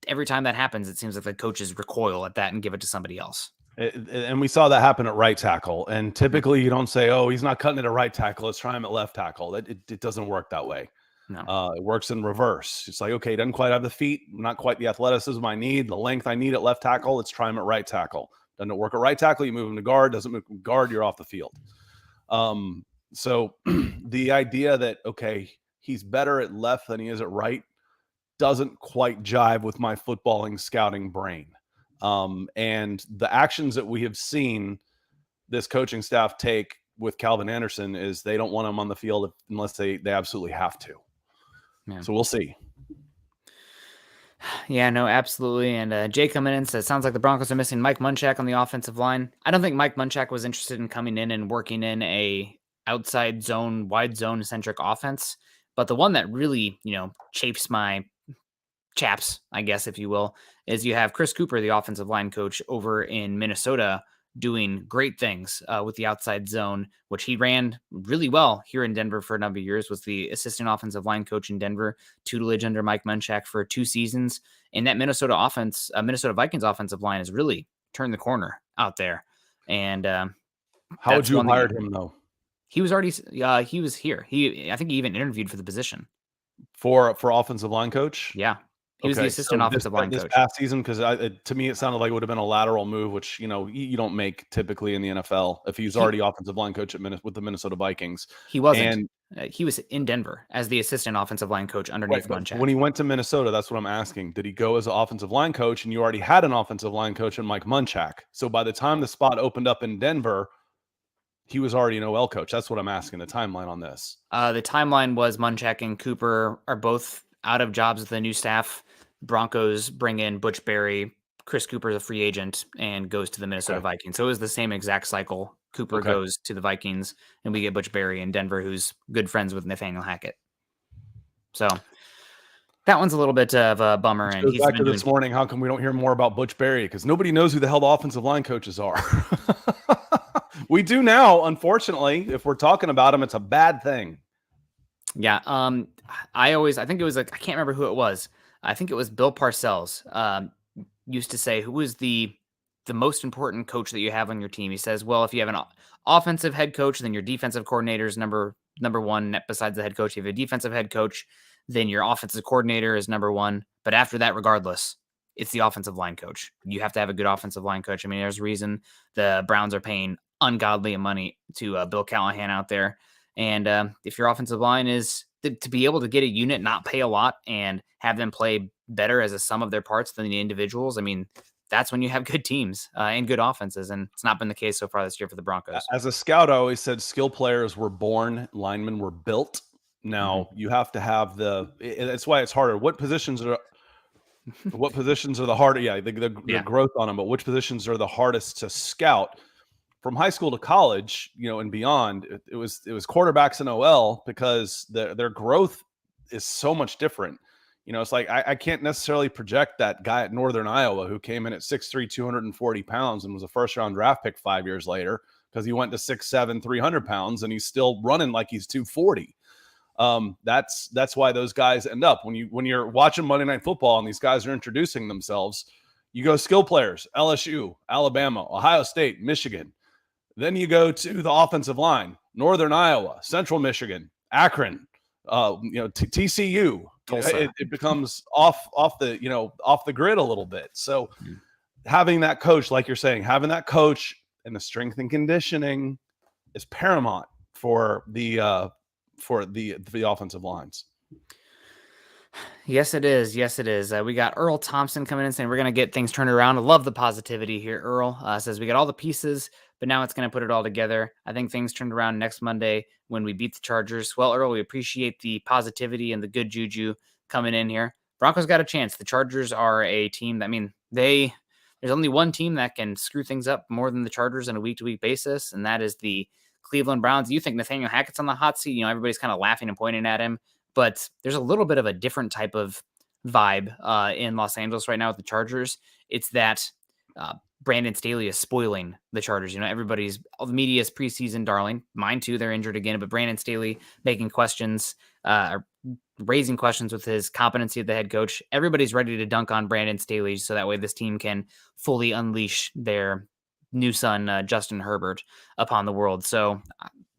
every time that happens, it seems like the coaches recoil at that and give it to somebody else. And we saw that happen at right tackle. And typically you don't say, oh, he's not cutting it at right tackle, let's try him at left tackle. It doesn't work that way. No. It works in reverse. It's like, okay, he doesn't quite have the feet, not quite the athleticism I need, the length I need at left tackle. Let's try him at right tackle. Doesn't it work at right tackle? You move him to guard. Doesn't move guard, you're off the field. So the idea that, okay, he's better at left than he is at right doesn't quite jive with my footballing scouting brain. And the actions that we have seen this coaching staff take with Calvin Anderson is they don't want him on the field unless they absolutely have to. Yeah. So we'll see. Yeah, no, absolutely. And Jay coming in says, sounds like the Broncos are missing Mike Munchak on the offensive line. I don't think Mike Munchak was interested in coming in and working in a outside zone, wide zone centric offense. But the one that really, chafes my chaps, I guess, if you will, is you have Chris Cooper, the offensive line coach over in Minnesota, doing great things with the outside zone, which he ran really well here in Denver for a number of years, was the assistant offensive line coach in Denver, tutelage under Mike Munchak for 2 seasons. And that Minnesota Vikings offensive line has really turned the corner out there. And how would you have hired him though? He was already, he was here. I think he even interviewed for the position. For offensive line coach? Yeah. He was the assistant offensive line coach this past season, because to me it sounded like it would have been a lateral move, which you don't make typically in the NFL. If he's already offensive line coach with the Minnesota Vikings, he wasn't. He was in Denver as the assistant offensive line coach underneath Munchak. When he went to Minnesota, that's what I'm asking. Did he go as an offensive line coach, and you already had an offensive line coach in Mike Munchak? So by the time the spot opened up in Denver, he was already an OL coach. That's what I'm asking. The timeline on this. The timeline was Munchak and Cooper are both out of jobs with the new staff. Broncos bring in Butch Berry. Chris Cooper is a free agent and goes to the Minnesota Vikings. So it was the same exact cycle. Cooper goes to the Vikings, and we get Butch Berry in Denver, who's good friends with Nathaniel Hackett. So that one's a little bit of a bummer. And he's back to this morning. How come we don't hear more about Butch Berry? Because nobody knows who the hell the offensive line coaches are. We do now, unfortunately. If we're talking about him, it's a bad thing. Yeah. I think it was I can't remember who it was. I think it was Bill Parcells used to say, who is the most important coach that you have on your team? He says, well, if you have an offensive head coach, then your defensive coordinator is number one besides the head coach. If you have a defensive head coach, then your offensive coordinator is number one. But after that, regardless, it's the offensive line coach. You have to have a good offensive line coach. I mean, there's a reason the Browns are paying ungodly money to Bill Callahan out there. And if your offensive line is to be able to get a unit, not pay a lot, and have them play better as a sum of their parts than the individuals, I mean, that's when you have good teams and good offenses. And it's not been the case so far this year for the Broncos. As a scout, I always said skill players were born, linemen were built. Now you have to have that's why it's harder. What positions are the harder? Yeah, the growth on them, but which positions are the hardest to scout? From high school to college, and beyond, it was quarterbacks and OL, because their growth is so much different. It's like I can't necessarily project that guy at Northern Iowa who came in at 6'3", 240 pounds and was a first-round draft pick 5 years later, because he went to 6'7", 300 pounds, and he's still running like he's 240. That's why those guys end up, when you're watching Monday Night Football and these guys are introducing themselves, you go skill players: LSU, Alabama, Ohio State, Michigan. Then you go to the offensive line: Northern Iowa, Central Michigan, Akron, TCU. It becomes off the grid a little bit. So having that coach, like you're saying, having that coach and the strength and conditioning is paramount for the offensive lines. Yes, it is. Yes, it is. We got Earl Thompson coming in saying we're going to get things turned around. I love the positivity here. Earl says we got all the pieces, but now it's going to put it all together. I think things turned around next Monday when we beat the Chargers. Well, Earl, we appreciate the positivity and the good juju coming in here. Broncos got a chance. The Chargers are a team that, there's only one team that can screw things up more than the Chargers on a week-to-week basis, and that is the Cleveland Browns. You think Nathaniel Hackett's on the hot seat? Everybody's kind of laughing and pointing at him. But there's a little bit of a different type of vibe in Los Angeles right now with the Chargers. It's that Brandon Staley is spoiling the Chargers. All the media's preseason darling. Mine too. They're injured again. But Brandon Staley making questions, raising questions with his competency of the head coach. Everybody's ready to dunk on Brandon Staley so that way this team can fully unleash their new son, Justin Herbert, upon the world. So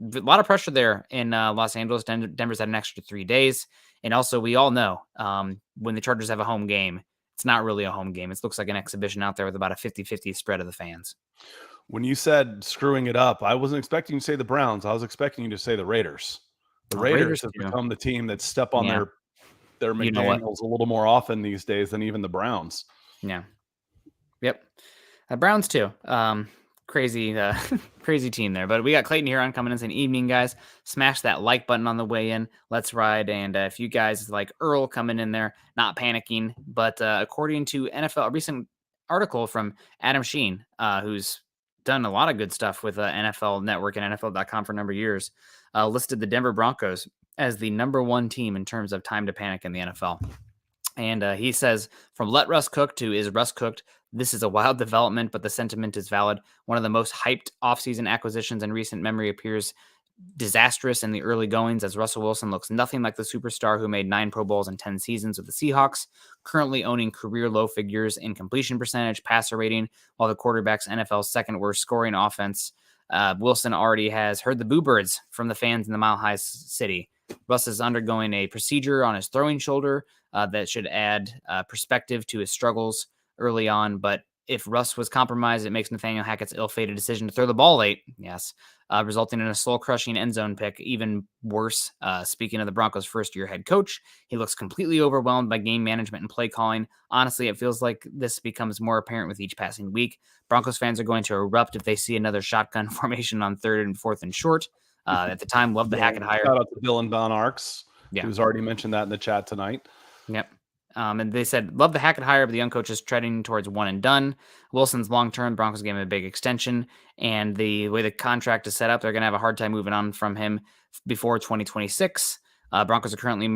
a lot of pressure there in Los Angeles. Denver's had an extra 3 days. And also, we all know when the Chargers have a home game, it's not really a home game. It looks like an exhibition out there with about a 50-50 spread of the fans. When you said screwing it up, I wasn't expecting you to say the Browns. I was expecting you to say the Raiders. The Raiders have become the team that step on their McDaniels a little more often these days than even the Browns. Yeah. Yep. Browns too. Crazy team there. But we got Clayton Huron coming in saying, evening, guys. Smash that like button on the way in. Let's ride. And if you guys like Earl coming in there, not panicking. But according to NFL, a recent article from Adam Sheen, who's done a lot of good stuff with NFL Network and NFL.com for a number of years, listed the Denver Broncos as the number 1 team in terms of time to panic in the NFL. And he says, from let Russ cook to is Russ cooked, this is a wild development, but the sentiment is valid. One of the most hyped offseason acquisitions in recent memory appears disastrous in the early goings as Russell Wilson looks nothing like the superstar who made 9 Pro Bowls in 10 seasons with the Seahawks, currently owning career low figures in completion percentage, passer rating, while the quarterback's NFL's second worst scoring offense. Wilson already has heard the boo birds from the fans in the Mile High City. Russ is undergoing a procedure on his throwing shoulder that should add perspective to his struggles early on. But if Russ was compromised, it makes Nathaniel Hackett's ill-fated decision to throw the ball late, resulting in a soul-crushing end zone pick even worse. Speaking of the Broncos' first-year head coach, he looks completely overwhelmed by game management and play calling. Honestly, it feels like this becomes more apparent with each passing week. Broncos fans are going to erupt if they see another shotgun formation on 3rd and 4th and short. At the time, love the Hackett hire. Shout out to Bill and Don Arks, who's already mentioned that in the chat tonight. Yep. And they said, love the Hackett hire, but the young coach is treading towards one and done. Wilson's long-term, Broncos gave him a big extension. And the way the contract is set up, they're going to have a hard time moving on from him before 2026. Broncos are currently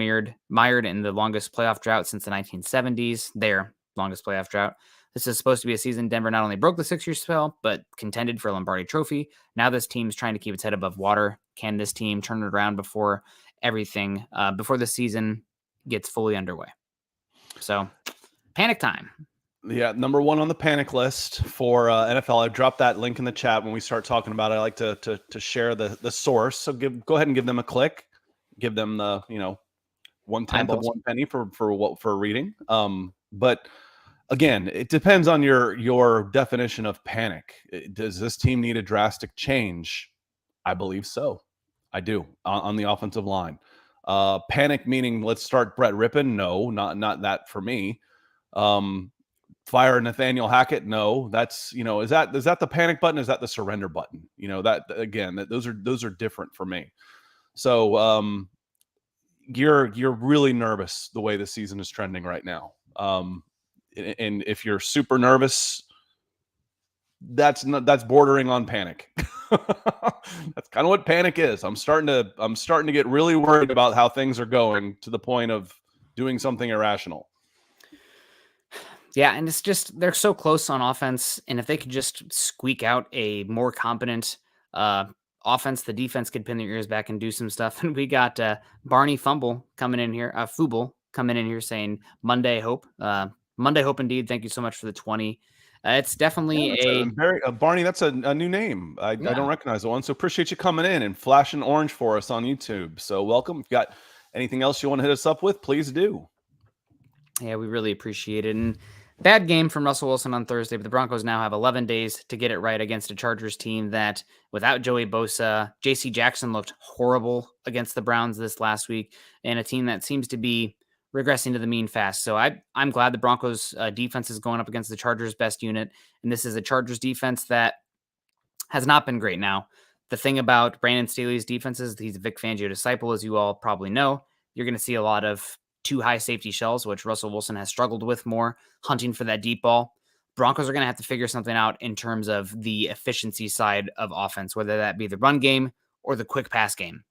mired in the longest playoff drought since the 1970s. Their longest playoff drought. This is supposed to be a season Denver not only broke the 6-year spell, but contended for a Lombardi trophy. Now this team's trying to keep its head above water. Can this team turn it around before the season gets fully underway? So, panic time. Yeah, number 1 on the panic list for NFL. I dropped that link in the chat when we start talking about it. I like to share the source. So go ahead and give them a click. Give them the 1/10 of 1 penny for reading. But again, it depends on your definition of panic. Does this team need a drastic change? I believe so. I do on the offensive line. Panic meaning let's start Brett Rippon? No, not that for me. Fire Nathaniel Hackett? No. That's is that the panic button? Is that the surrender button? That again, those are different for me. So you're really nervous the way the season is trending right now. And if you're super nervous, that's bordering on panic. That's kind of what panic is. I'm starting to get really worried about how things are going to the point of doing something irrational. Yeah, and it's just they're so close on offense, and if they could just squeak out a more competent offense, the defense could pin their ears back and do some stuff. And we got Barney Fumble coming in here, Fuble coming in here saying Monday Hope. Monday Hope indeed. Thank you so much for the 20. It's definitely Barney. That's a new name. I don't recognize the one. So appreciate you coming in and flashing orange for us on YouTube. So welcome. If you got anything else you want to hit us up with, please do. Yeah, we really appreciate it. And bad game from Russell Wilson on Thursday, but the Broncos now have 11 days to get it right against a Chargers team that without Joey Bosa, J.C. Jackson looked horrible against the Browns this last week, and a team that seems to be regressing to the mean fast. So I'm glad the Broncos defense is going up against the Chargers best unit. And this is a Chargers defense that has not been great. Now, the thing about Brandon Staley's defense is he's a Vic Fangio disciple, as you all probably know. You're going to see a lot of too high safety shells, which Russell Wilson has struggled with more, hunting for that deep ball. Broncos are going to have to figure something out in terms of the efficiency side of offense, whether that be the run game or the quick pass game.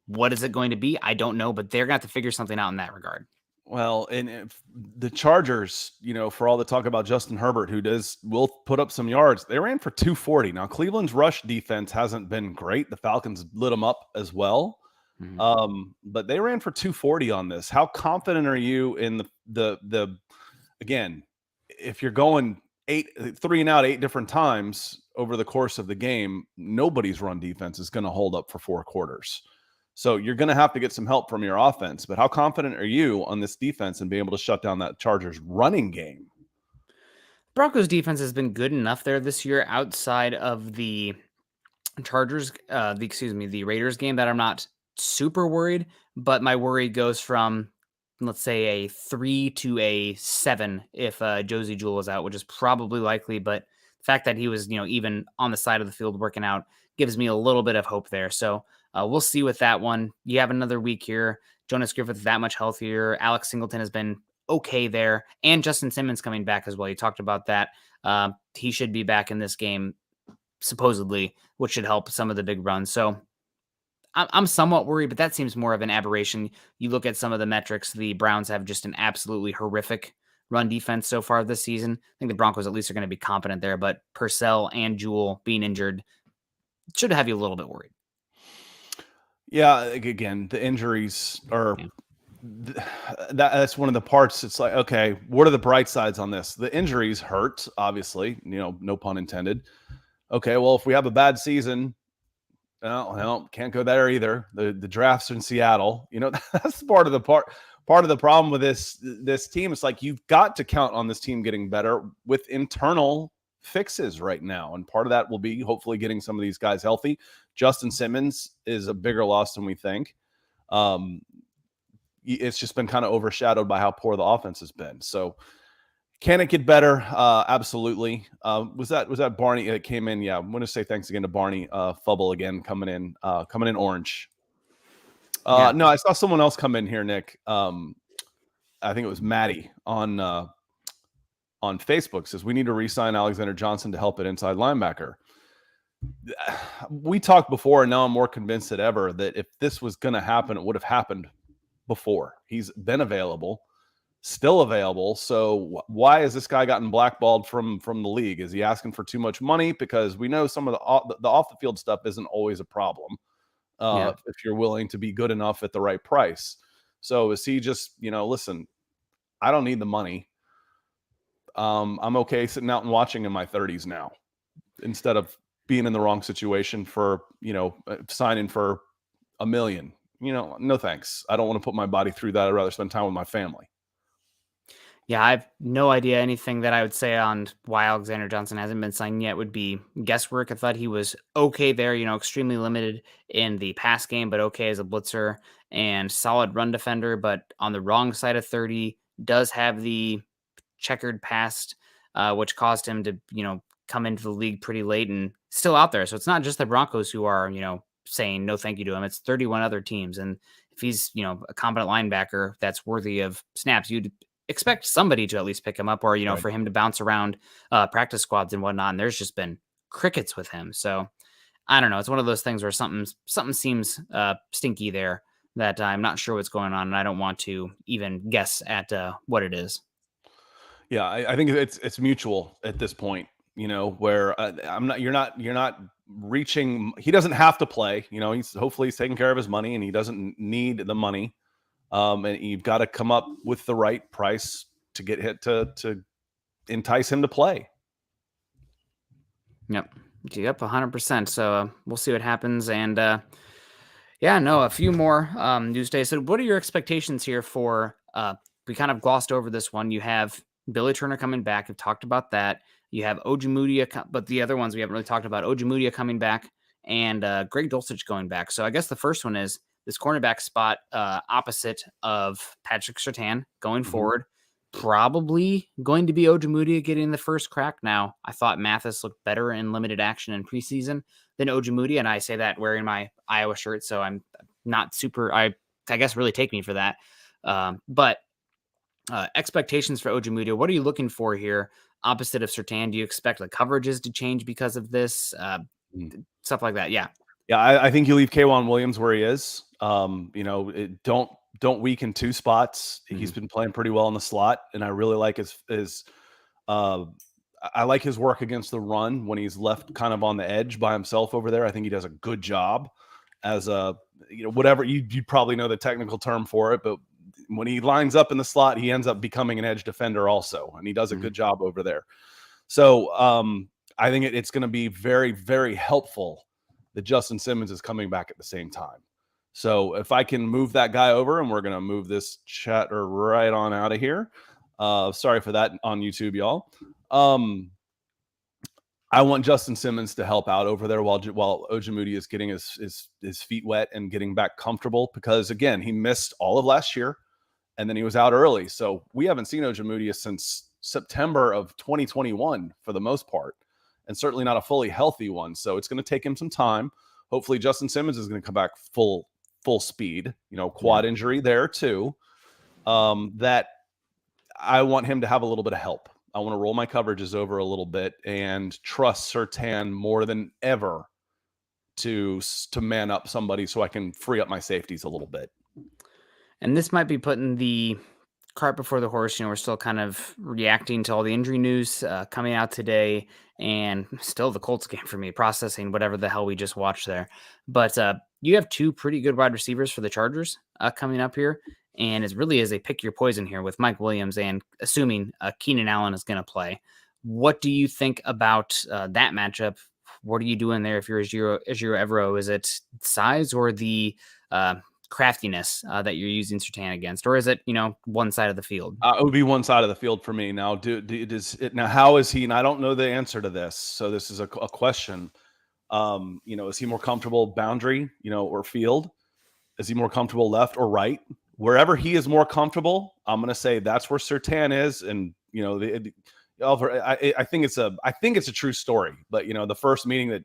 What is it going to be? I don't know, but they're going to have to figure something out in that regard. Well, and if the Chargers, for all the talk about Justin Herbert, will put up some yards, they ran for 240. Now, Cleveland's rush defense hasn't been great. The Falcons lit them up as well. Mhm. But they ran for 240 on this. How confident are you in the again, if you're going 3 and out 8 different times over the course of the game, nobody's run defense is going to hold up for 4 quarters. So you're going to have to get some help from your offense. But how confident are you on this defense and being able to shut down that Chargers running game? Broncos defense has been good enough there this year outside of the the Raiders game that I'm not super worried, but my worry goes from, let's say, a 3 to a 7 if Josie Jewell was out, which is probably likely, but the fact that he was, even on the side of the field working out gives me a little bit of hope there. So we'll see with that one. You have another week here. Jonas Griffith that much healthier. Alex Singleton has been okay there, and Justin Simmons coming back as well. You talked about that. He should be back in this game supposedly, which should help some of the big runs. So I'm somewhat worried, but that seems more of an aberration. You look at some of the metrics, the Browns have just an absolutely horrific run defense so far this season. I think the Broncos at least are going to be competent there, but Purcell and Jewell being injured should have you a little bit worried. Yeah, again, the injuries are that's one of the parts. It's like, okay, what are the bright sides on this? The injuries hurt, obviously, no pun intended. Okay, well, if we have a bad season, well, can't go there either. The drafts in Seattle, that's part of the problem with this team. It's like you've got to count on this team getting better with internal fixes right now, and part of that will be hopefully getting some of these guys healthy. Justin Simmons is a bigger loss than we think. It's just been kind of overshadowed by how poor the offense has been. So can it get better? Absolutely. Was that Barney that came in? Yeah, I'm going to say thanks again to Barney. Fubble again coming in orange. No, I saw someone else come in here, Nick. I think it was Maddie on Facebook says we need to re-sign Alexander Johnson to help at inside linebacker. We talked before, and now I'm more convinced than ever that if this was going to happen, it would have happened before. He's been available. Still available. So why has this guy gotten blackballed from the league? Is he asking for too much money? Because we know some of the off the field stuff isn't always a problem if you're willing to be good enough at the right price. So is he just, listen, I don't need the money. I'm okay sitting out and watching in my 30s now instead of being in the wrong situation for, signing for $1 million. No thanks. I don't want to put my body through that. I'd rather spend time with my family. Yeah, I have no idea. Anything that I would say on why Alexander Johnson hasn't been signed yet would be guesswork. I thought he was okay there, extremely limited in the pass game, but okay as a blitzer and solid run defender. But on the wrong side of 30, does have the checkered past, which caused him to, come into the league pretty late and still out there. So it's not just the Broncos who are, saying no thank you to him. It's 31 other teams. And if he's, a competent linebacker that's worthy of snaps, you'd expect somebody to at least pick him up or, Right. for him to bounce around practice squads and whatnot. And there's just been crickets with him. So I don't know. It's one of those things where something seems stinky there that I'm not sure what's going on. And I don't want to even guess at what it is. Yeah, I think it's mutual at this point, where you're not reaching. He doesn't have to play, hopefully he's taking care of his money and he doesn't need the money. And you've got to come up with the right price to get hit to entice him to play. Yep. 100%. So we'll see what happens. And a few more news days. So what are your expectations here for, we kind of glossed over this one. You have Billy Turner coming back. We've talked about that. You have Ojemudia, but the other ones we haven't really talked about. Ojemudia coming back and Greg Dulcich going back. So I guess the first one is this cornerback spot opposite of Patrick Surtain going forward. Probably going to be Ojemudia getting the first crack. Now, I thought Mathis looked better in limited action in preseason than Ojemudia, and I say that wearing my Iowa shirt, so I'm not super, I guess really take me for that. But expectations for Ojemudia, what are you looking for here opposite of Surtain? Do you expect the coverages to change because of this? Stuff like that, yeah. Yeah, I think you leave K'Wan Williams where he is. Don't weaken two spots. He's been playing pretty well in the slot, and I really like I like his work against the run when he's left kind of on the edge by himself over there. I think he does a good job. as a, whatever you probably know the technical term for it, but when he lines up in the slot, he ends up becoming an edge defender also, and he does a good job over there. So I think it's going to be very, very helpful that Justin Simmons is coming back at the same time. So if I can move that guy over, and we're going to move this chatter right on out of here. Sorry for that on YouTube, y'all. I want Justin Simmons to help out over there while Ojemudia is getting his feet wet and getting back comfortable, because again, he missed all of last year and then he was out early. So we haven't seen Ojemudia since September of 2021 for the most part, and certainly not a fully healthy one. So it's going to take him some time. Hopefully Justin Simmons is going to come back full speed, quad injury there too. That I want him to have a little bit of help. I want to roll my coverages over a little bit and trust Surtain more than ever to man up somebody so I can free up my safeties a little bit. And this might be putting the cart before the horse. We're still kind of reacting to all the injury news coming out today, and still the Colts game for me, processing whatever the hell we just watched there. But you have two pretty good wide receivers for the Chargers coming up here, and it really is a pick your poison here with Mike Williams, and assuming Keenan Allen is going to play. What do you think about that matchup? What are you doing there if you're Ejiro Evero? Is it size or the craftiness that you're using Surtain against, or is it one side of the field? It would be one side of the field for me. Now, now how is he? And I don't know the answer to this, so this is a question. Is he more comfortable boundary, or field? Is he more comfortable left or right? Wherever he is more comfortable, I'm going to say that's where Surtain is. And I think it's a true story. But the first meeting that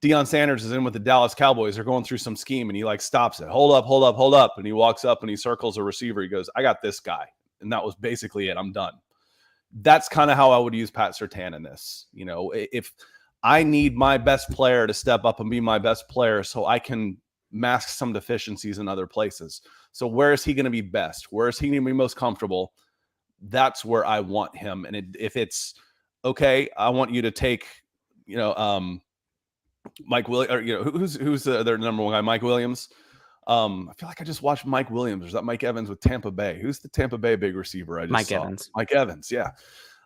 Deion Sanders is in with the Dallas Cowboys, they're going through some scheme, and he stops it. Hold up. And he walks up and he circles a receiver. He goes, I got this guy. And that was basically it. I'm done. That's kind of how I would use Pat Surtain in this. If I need my best player to step up and be my best player so I can mask some deficiencies in other places. So where is he going to be best? Where is he going to be most comfortable? That's where I want him. And if it's okay, I want you to take, Mike Williams, or who's their number one guy, Mike Williams. I feel like I just watched Mike Williams. Is that Mike Evans with Tampa Bay? Who's the Tampa Bay big receiver? I just saw Evans. Mike Evans, yeah.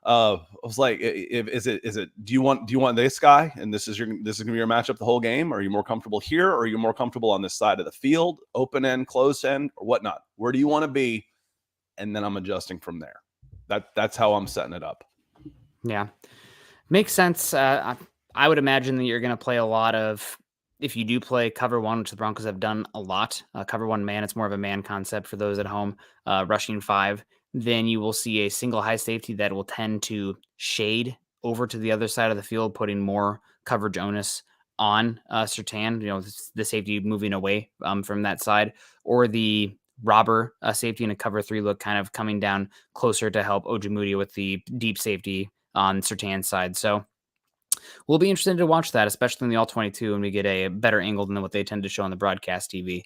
I was like, is it? Do you want this guy? And this is gonna be your matchup the whole game? Are you more comfortable here, or are you more comfortable on this side of the field, open end, closed end, or whatnot? Where do you want to be? And then I'm adjusting from there. That's how I'm setting it up. Yeah, makes sense. I would imagine that you're going to play a lot of, if you do play cover one, which the Broncos have done a lot, cover one man, it's more of a man concept for those at home, rushing 5, then you will see a single high safety that will tend to shade over to the other side of the field, putting more coverage onus on Surtain, the safety moving away from that side, or the robber safety in a cover 3 look kind of coming down closer to help Ojemudia with the deep safety on Surtain's side. So we'll be interested to watch that, especially in the All-22, and we get a better angle than what they tend to show on the broadcast TV.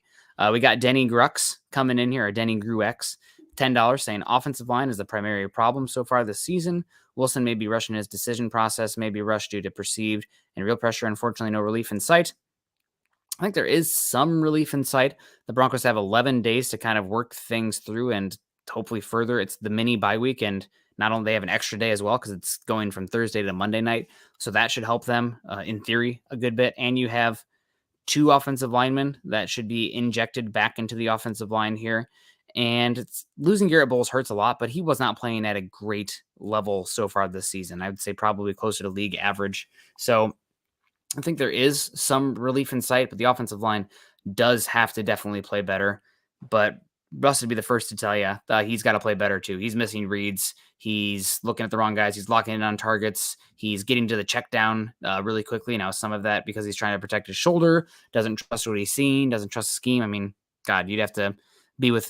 We got Denny Grux coming in here, or Denny Gruex, $10, saying offensive line is the primary problem so far this season. Wilson may be rushing his decision process, may be rushed due to perceived and real pressure. Unfortunately, no relief in sight. I think there is some relief in sight. The Broncos have 11 days to kind of work things through and hopefully further. It's the mini bye week, and not only they have an extra day as well because it's going from Thursday to Monday night. So that should help them, in theory, a good bit. And you have 2 offensive linemen that should be injected back into the offensive line here. And losing Garrett Bowles hurts a lot, but he was not playing at a great level so far this season. I would say probably closer to league average. So I think there is some relief in sight, but the offensive line does have to definitely play better. But Russ would be the first to tell you he's got to play better too. He's missing reads. He's looking at the wrong guys. He's locking in on targets. He's getting to the check down really quickly. Now, some of that because he's trying to protect his shoulder, doesn't trust what he's seeing, doesn't trust the scheme. I mean, God, you'd have to meet with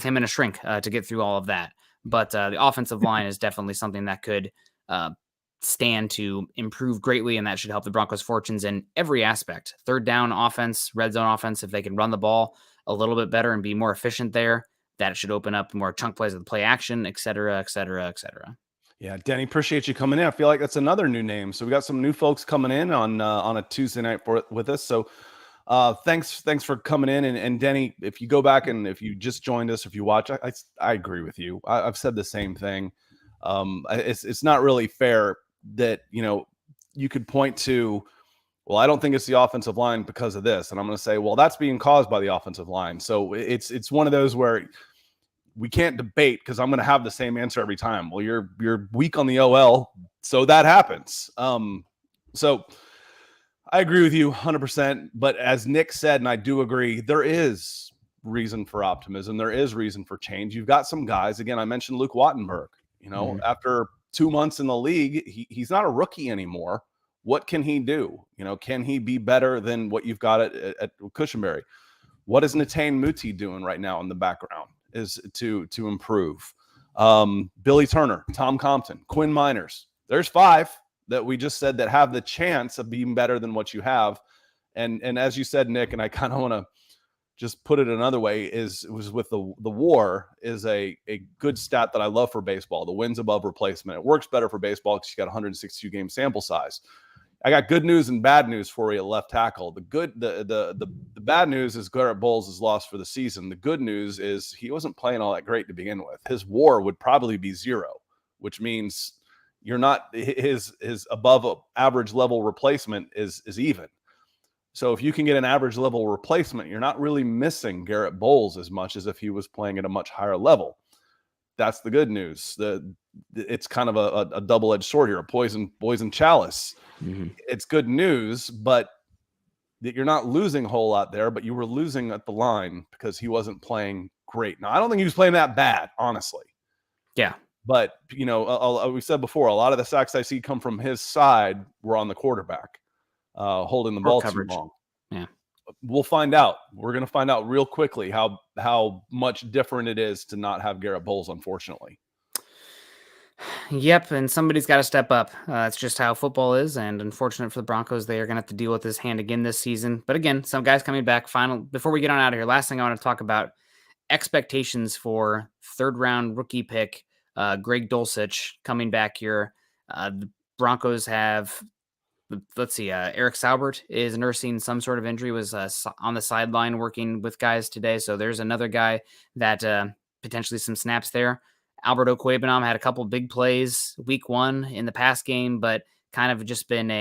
him in a shrink to get through all of that. But the offensive line is definitely something that could stand to improve greatly, and that should help the Broncos' fortunes in every aspect. Third down offense, red zone offense, if they can run the ball a little bit better and be more efficient there, that should open up more chunk plays of the play action, et cetera, et cetera, et cetera. Yeah, Denny, appreciate you coming in. I feel like that's another new name. So we got some new folks coming in on a Tuesday night with us. So Thanks for coming in. And Denny, if you go back and if you just joined us, if you watch, I agree with you. I've said the same thing. It's not really fair that, you could point to, well, I don't think it's the offensive line because of this. And I'm going to say, well, that's being caused by the offensive line. So it's one of those where we can't debate because I'm going to have the same answer every time. Well, you're weak on the OL, so that happens. So I agree with you 100%. But as Nick said, and I do agree, there is reason for optimism. There is reason for change. You've got some guys. Again, I mentioned Luke Wattenberg. After 2 months in the league, he's not a rookie anymore. What can he do? Can he be better than what you've got at Cushenberry? What is Natane Muti doing right now in the background is to improve? Billy Turner, Tom Compton, Quinn Miners. There's 5 that we just said that have the chance of being better than what you have. And as you said, Nick, and I kind of want to just put it another way, was with the WAR is a good stat that I love for baseball. The wins above replacement. It works better for baseball because you got 162 game sample size. I got good news and bad news for you at left tackle. The bad news is Garrett Bowles is lost for the season. The good news is he wasn't playing all that great to begin with. His WAR would probably be 0, which means you're not his above average level replacement is even. So if you can get an average level replacement, you're not really missing Garrett Bowles as much as if he was playing at a much higher level. That's the good news. It's kind of a double-edged sword here, a poison chalice. Mm-hmm. It's good news, but that you're not losing a whole lot there, but you were losing at the line because he wasn't playing great. Now, I don't think he was playing that bad, honestly. Yeah. But, we said before, a lot of the sacks I see come from his side were on the quarterback, holding the ball too long. Yeah. We'll find out. We're going to find out real quickly how much different it is to not have Garrett Bowles, unfortunately. Yep, and somebody's got to step up. That's just how football is, and unfortunate for the Broncos, they are going to have to deal with this hand again this season. But again, some guys coming back. Before we get on out of here, last thing I want to talk about, expectations for third-round rookie pick Greg Dulcich coming back here. The Broncos have, let's see, Eric Saubert is nursing some sort of injury, was on the sideline working with guys today, so there's another guy that potentially some snaps there. Albert Okwuegbunam had a couple big plays week 1 in the pass game, but kind of just been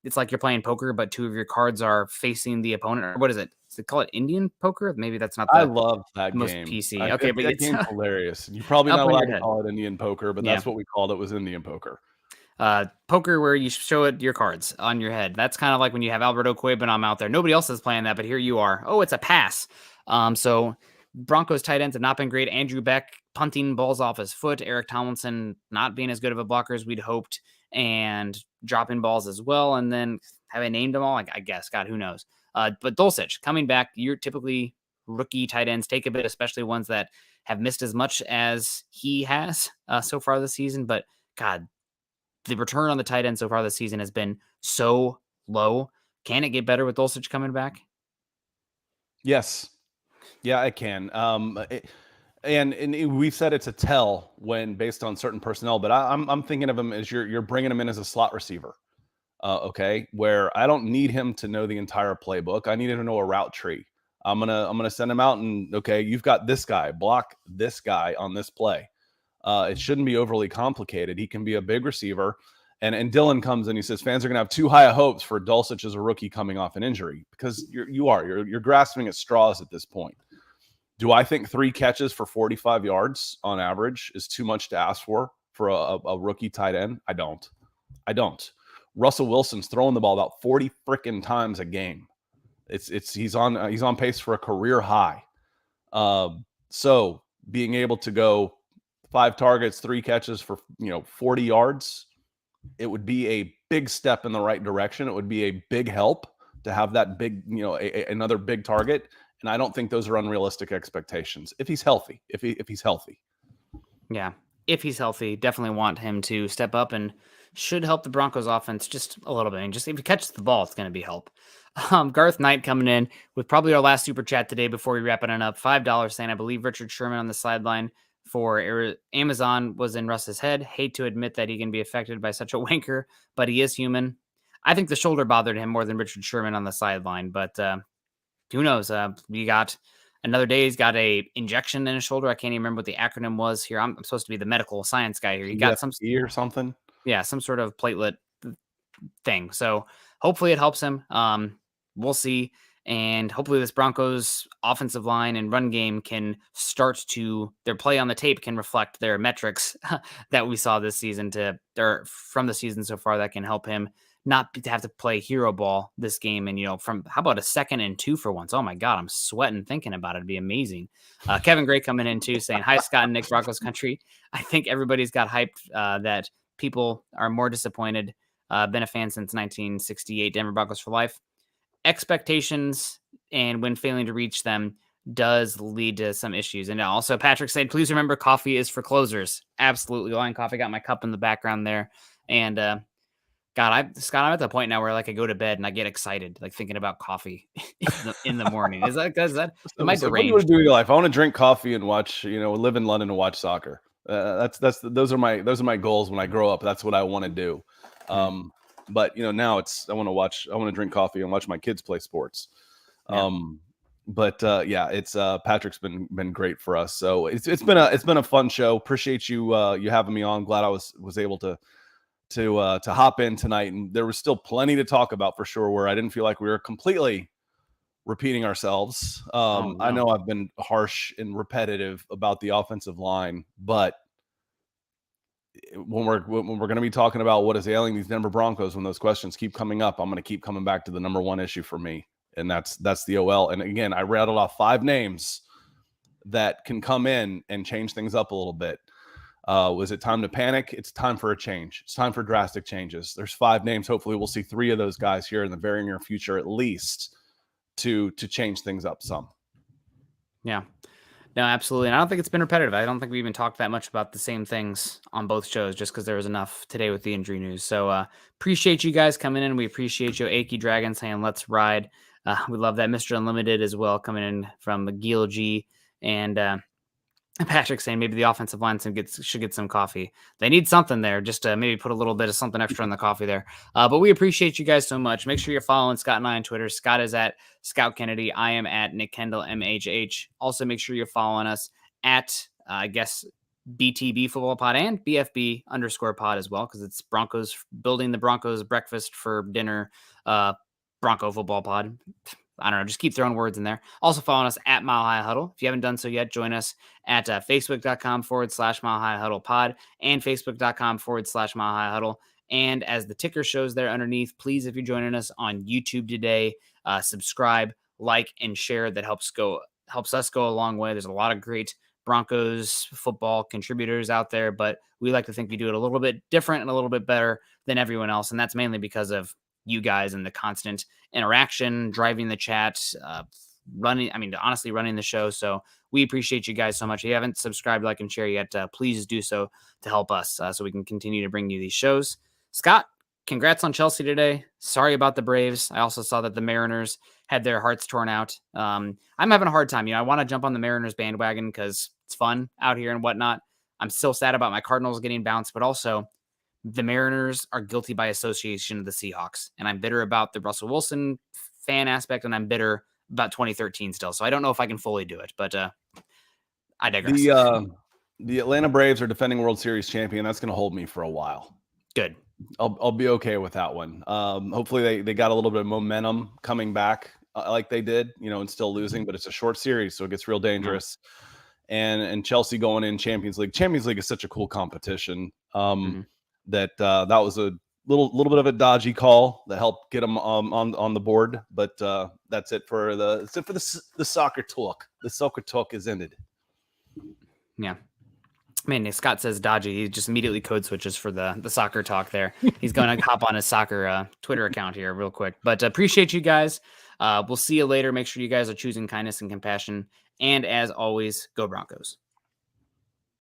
it's like you're playing poker, but 2 of your cards are facing the opponent. Or what is it? Does it call it Indian poker? Maybe that's not I love that most game. PC. Okay, but that game's hilarious. You're probably not allowed to call it Indian poker, but that's what we called it, was Indian poker. Poker where you show it your cards on your head. That's kind of like when you have Albert Okwuegbunam out there. Nobody else is playing that, but here you are. Oh, it's a pass. So Broncos tight ends have not been great. Andrew Beck punting balls off his foot. Eric Tomlinson not being as good of a blocker as we'd hoped and dropping balls as well. And then have I named them all? I guess, God, who knows? But Dulcich coming back, you're typically rookie tight ends take a bit, especially ones that have missed as much as he has so far this season. But God, the return on the tight end so far this season has been so low. Can it get better with Dulcich coming back? Yes. Yeah, it can. And we've said it's a tell when based on certain personnel, but I'm thinking of him as you're bringing him in as a slot receiver. Okay, where I don't need him to know the entire playbook. I need him to know a route tree. I'm gonna send him out and okay, you've got this guy, block this guy on this play. It shouldn't be overly complicated. He can be a big receiver. And Dylan comes in, he says fans are going to have too high hopes for Dulcich as a rookie coming off an injury because you're grasping at straws at this point. Do I think 3 catches for 45 yards on average is too much to ask for a rookie tight end? I don't. Russell Wilson's throwing the ball about 40 freaking times a game. He's on pace for a career high. So being able to go 5 targets, 3 catches for 40 yards, it would be a big step in the right direction. It would be a big help to have that big, another big target. And I don't think those are unrealistic expectations if he's healthy. If he's healthy. Yeah, if he's healthy, definitely want him to step up and should help the Broncos offense just a little bit. And just if he catches the ball, it's going to be help. Garth Knight coming in with probably our last super chat today before we wrap it up. $5 saying, I believe Richard Sherman on the sideline for Amazon was in Russ's head. Hate to admit that he can be affected by such a wanker, but he is human. I think the shoulder bothered him more than Richard Sherman on the sideline, but who knows? We got another day. He's got a injection in his shoulder. I can't even remember what the acronym was here. I'm supposed to be the medical science guy here. He got some PFE or something. Yeah, some sort of platelet thing. So hopefully it helps him. We'll see. And hopefully this Broncos offensive line and run game can start to their play on the tape can reflect their metrics that we saw this season or from the season so far that can help him not to have to play hero ball this game. And, from how about a 2nd and 2 for once? Oh my God, I'm sweating thinking about it. It'd be amazing. Kevin Gray coming in too saying, hi, Scott and Nick, Broncos country. I think everybody's got hyped that people are more disappointed. Been a fan since 1968, Denver Broncos for life. Expectations and when failing to reach them does lead to some issues. And also Patrick said, please remember coffee is for closers. Absolutely. Lion Coffee, got my cup in the background there. And God, Scott, I'm at the point now where I go to bed and I get excited, thinking about coffee in the morning. Is that am I deranged? What do you want to do in your life? I want to drink coffee and watch, live in London and watch soccer. Those are my goals when I grow up. That's what I want to do. But now I want to drink coffee and watch my kids play sports. Yeah. It's Patrick's been great for us. So it's been a fun show. Appreciate you having me on. Glad I was able to hop in tonight, and there was still plenty to talk about for sure, where I didn't feel like we were completely repeating ourselves. No. I know I've been harsh and repetitive about the offensive line, but when we're going to be talking about what is ailing these Denver Broncos, when those questions keep coming up, I'm going to keep coming back to the number one issue for me, and that's the OL. And again, I rattled off 5 names that can come in and change things up a little bit. Was it time to panic? It's time for a change. It's time for drastic changes. There's 5 names. Hopefully we'll see 3 of those guys here in the very near future, at least to change things up some. Yeah. No, absolutely. And I don't think it's been repetitive. I don't think we even talked that much about the same things on both shows, just because there was enough today with the injury news. So appreciate you guys coming in. We appreciate you, Aki Dragon, saying let's ride. We love that. Mr. Unlimited as well, coming in from McGill G. And Patrick saying maybe the offensive line should get some coffee. They need something there, just to maybe put a little bit of something extra in the coffee there. But we appreciate you guys so much. Make sure you're following Scott and I on Twitter. Scott is at Scout Kennedy. I am at Nick Kendell MHH. Also, make sure you're following us at BTB Football Pod and BFB_pod as well, because it's Broncos building the Broncos breakfast for dinner. Bronco Football Pod. I don't know, just keep throwing words in there. Also following us at Mile High Huddle. If you haven't done so yet, join us at facebook.com/Mile High Huddle pod and facebook.com/Mile High Huddle. And as the ticker shows there underneath, please, if you're joining us on YouTube today, subscribe, like, and share. That helps us go a long way. There's a lot of great Broncos football contributors out there, but we like to think we do it a little bit different and a little bit better than everyone else. And that's mainly because of you guys and the constant interaction, driving the chat, running the show. So we appreciate you guys so much. If you haven't subscribed, like, and share yet, please do so to help us so we can continue to bring you these shows. Scott, congrats on Chelsea today. Sorry about the Braves. I also saw that the Mariners had their hearts torn out. I'm having a hard time. I want to jump on the Mariners bandwagon because it's fun out here and whatnot. I'm still sad about my Cardinals getting bounced, but also the Mariners are guilty by association of the Seahawks. And I'm bitter about the Russell Wilson fan aspect, and I'm bitter about 2013 still. So I don't know if I can fully do it, but I digress. The Atlanta Braves are defending World Series champion. That's going to hold me for a while. Good. I'll be okay with that one. Hopefully they got a little bit of momentum coming back like they did, and still losing, but it's a short series, so it gets real dangerous. And Chelsea going in Champions League. Champions League is such a cool competition. That was a little bit of a dodgy call that helped get them on the board, but that's it for the soccer talk. The soccer talk is ended. Yeah. Man, Scott says dodgy. He just immediately code switches for the soccer talk there. He's going to hop on his soccer Twitter account here real quick. But appreciate you guys. We'll see you later. Make sure you guys are choosing kindness and compassion. And as always, go Broncos.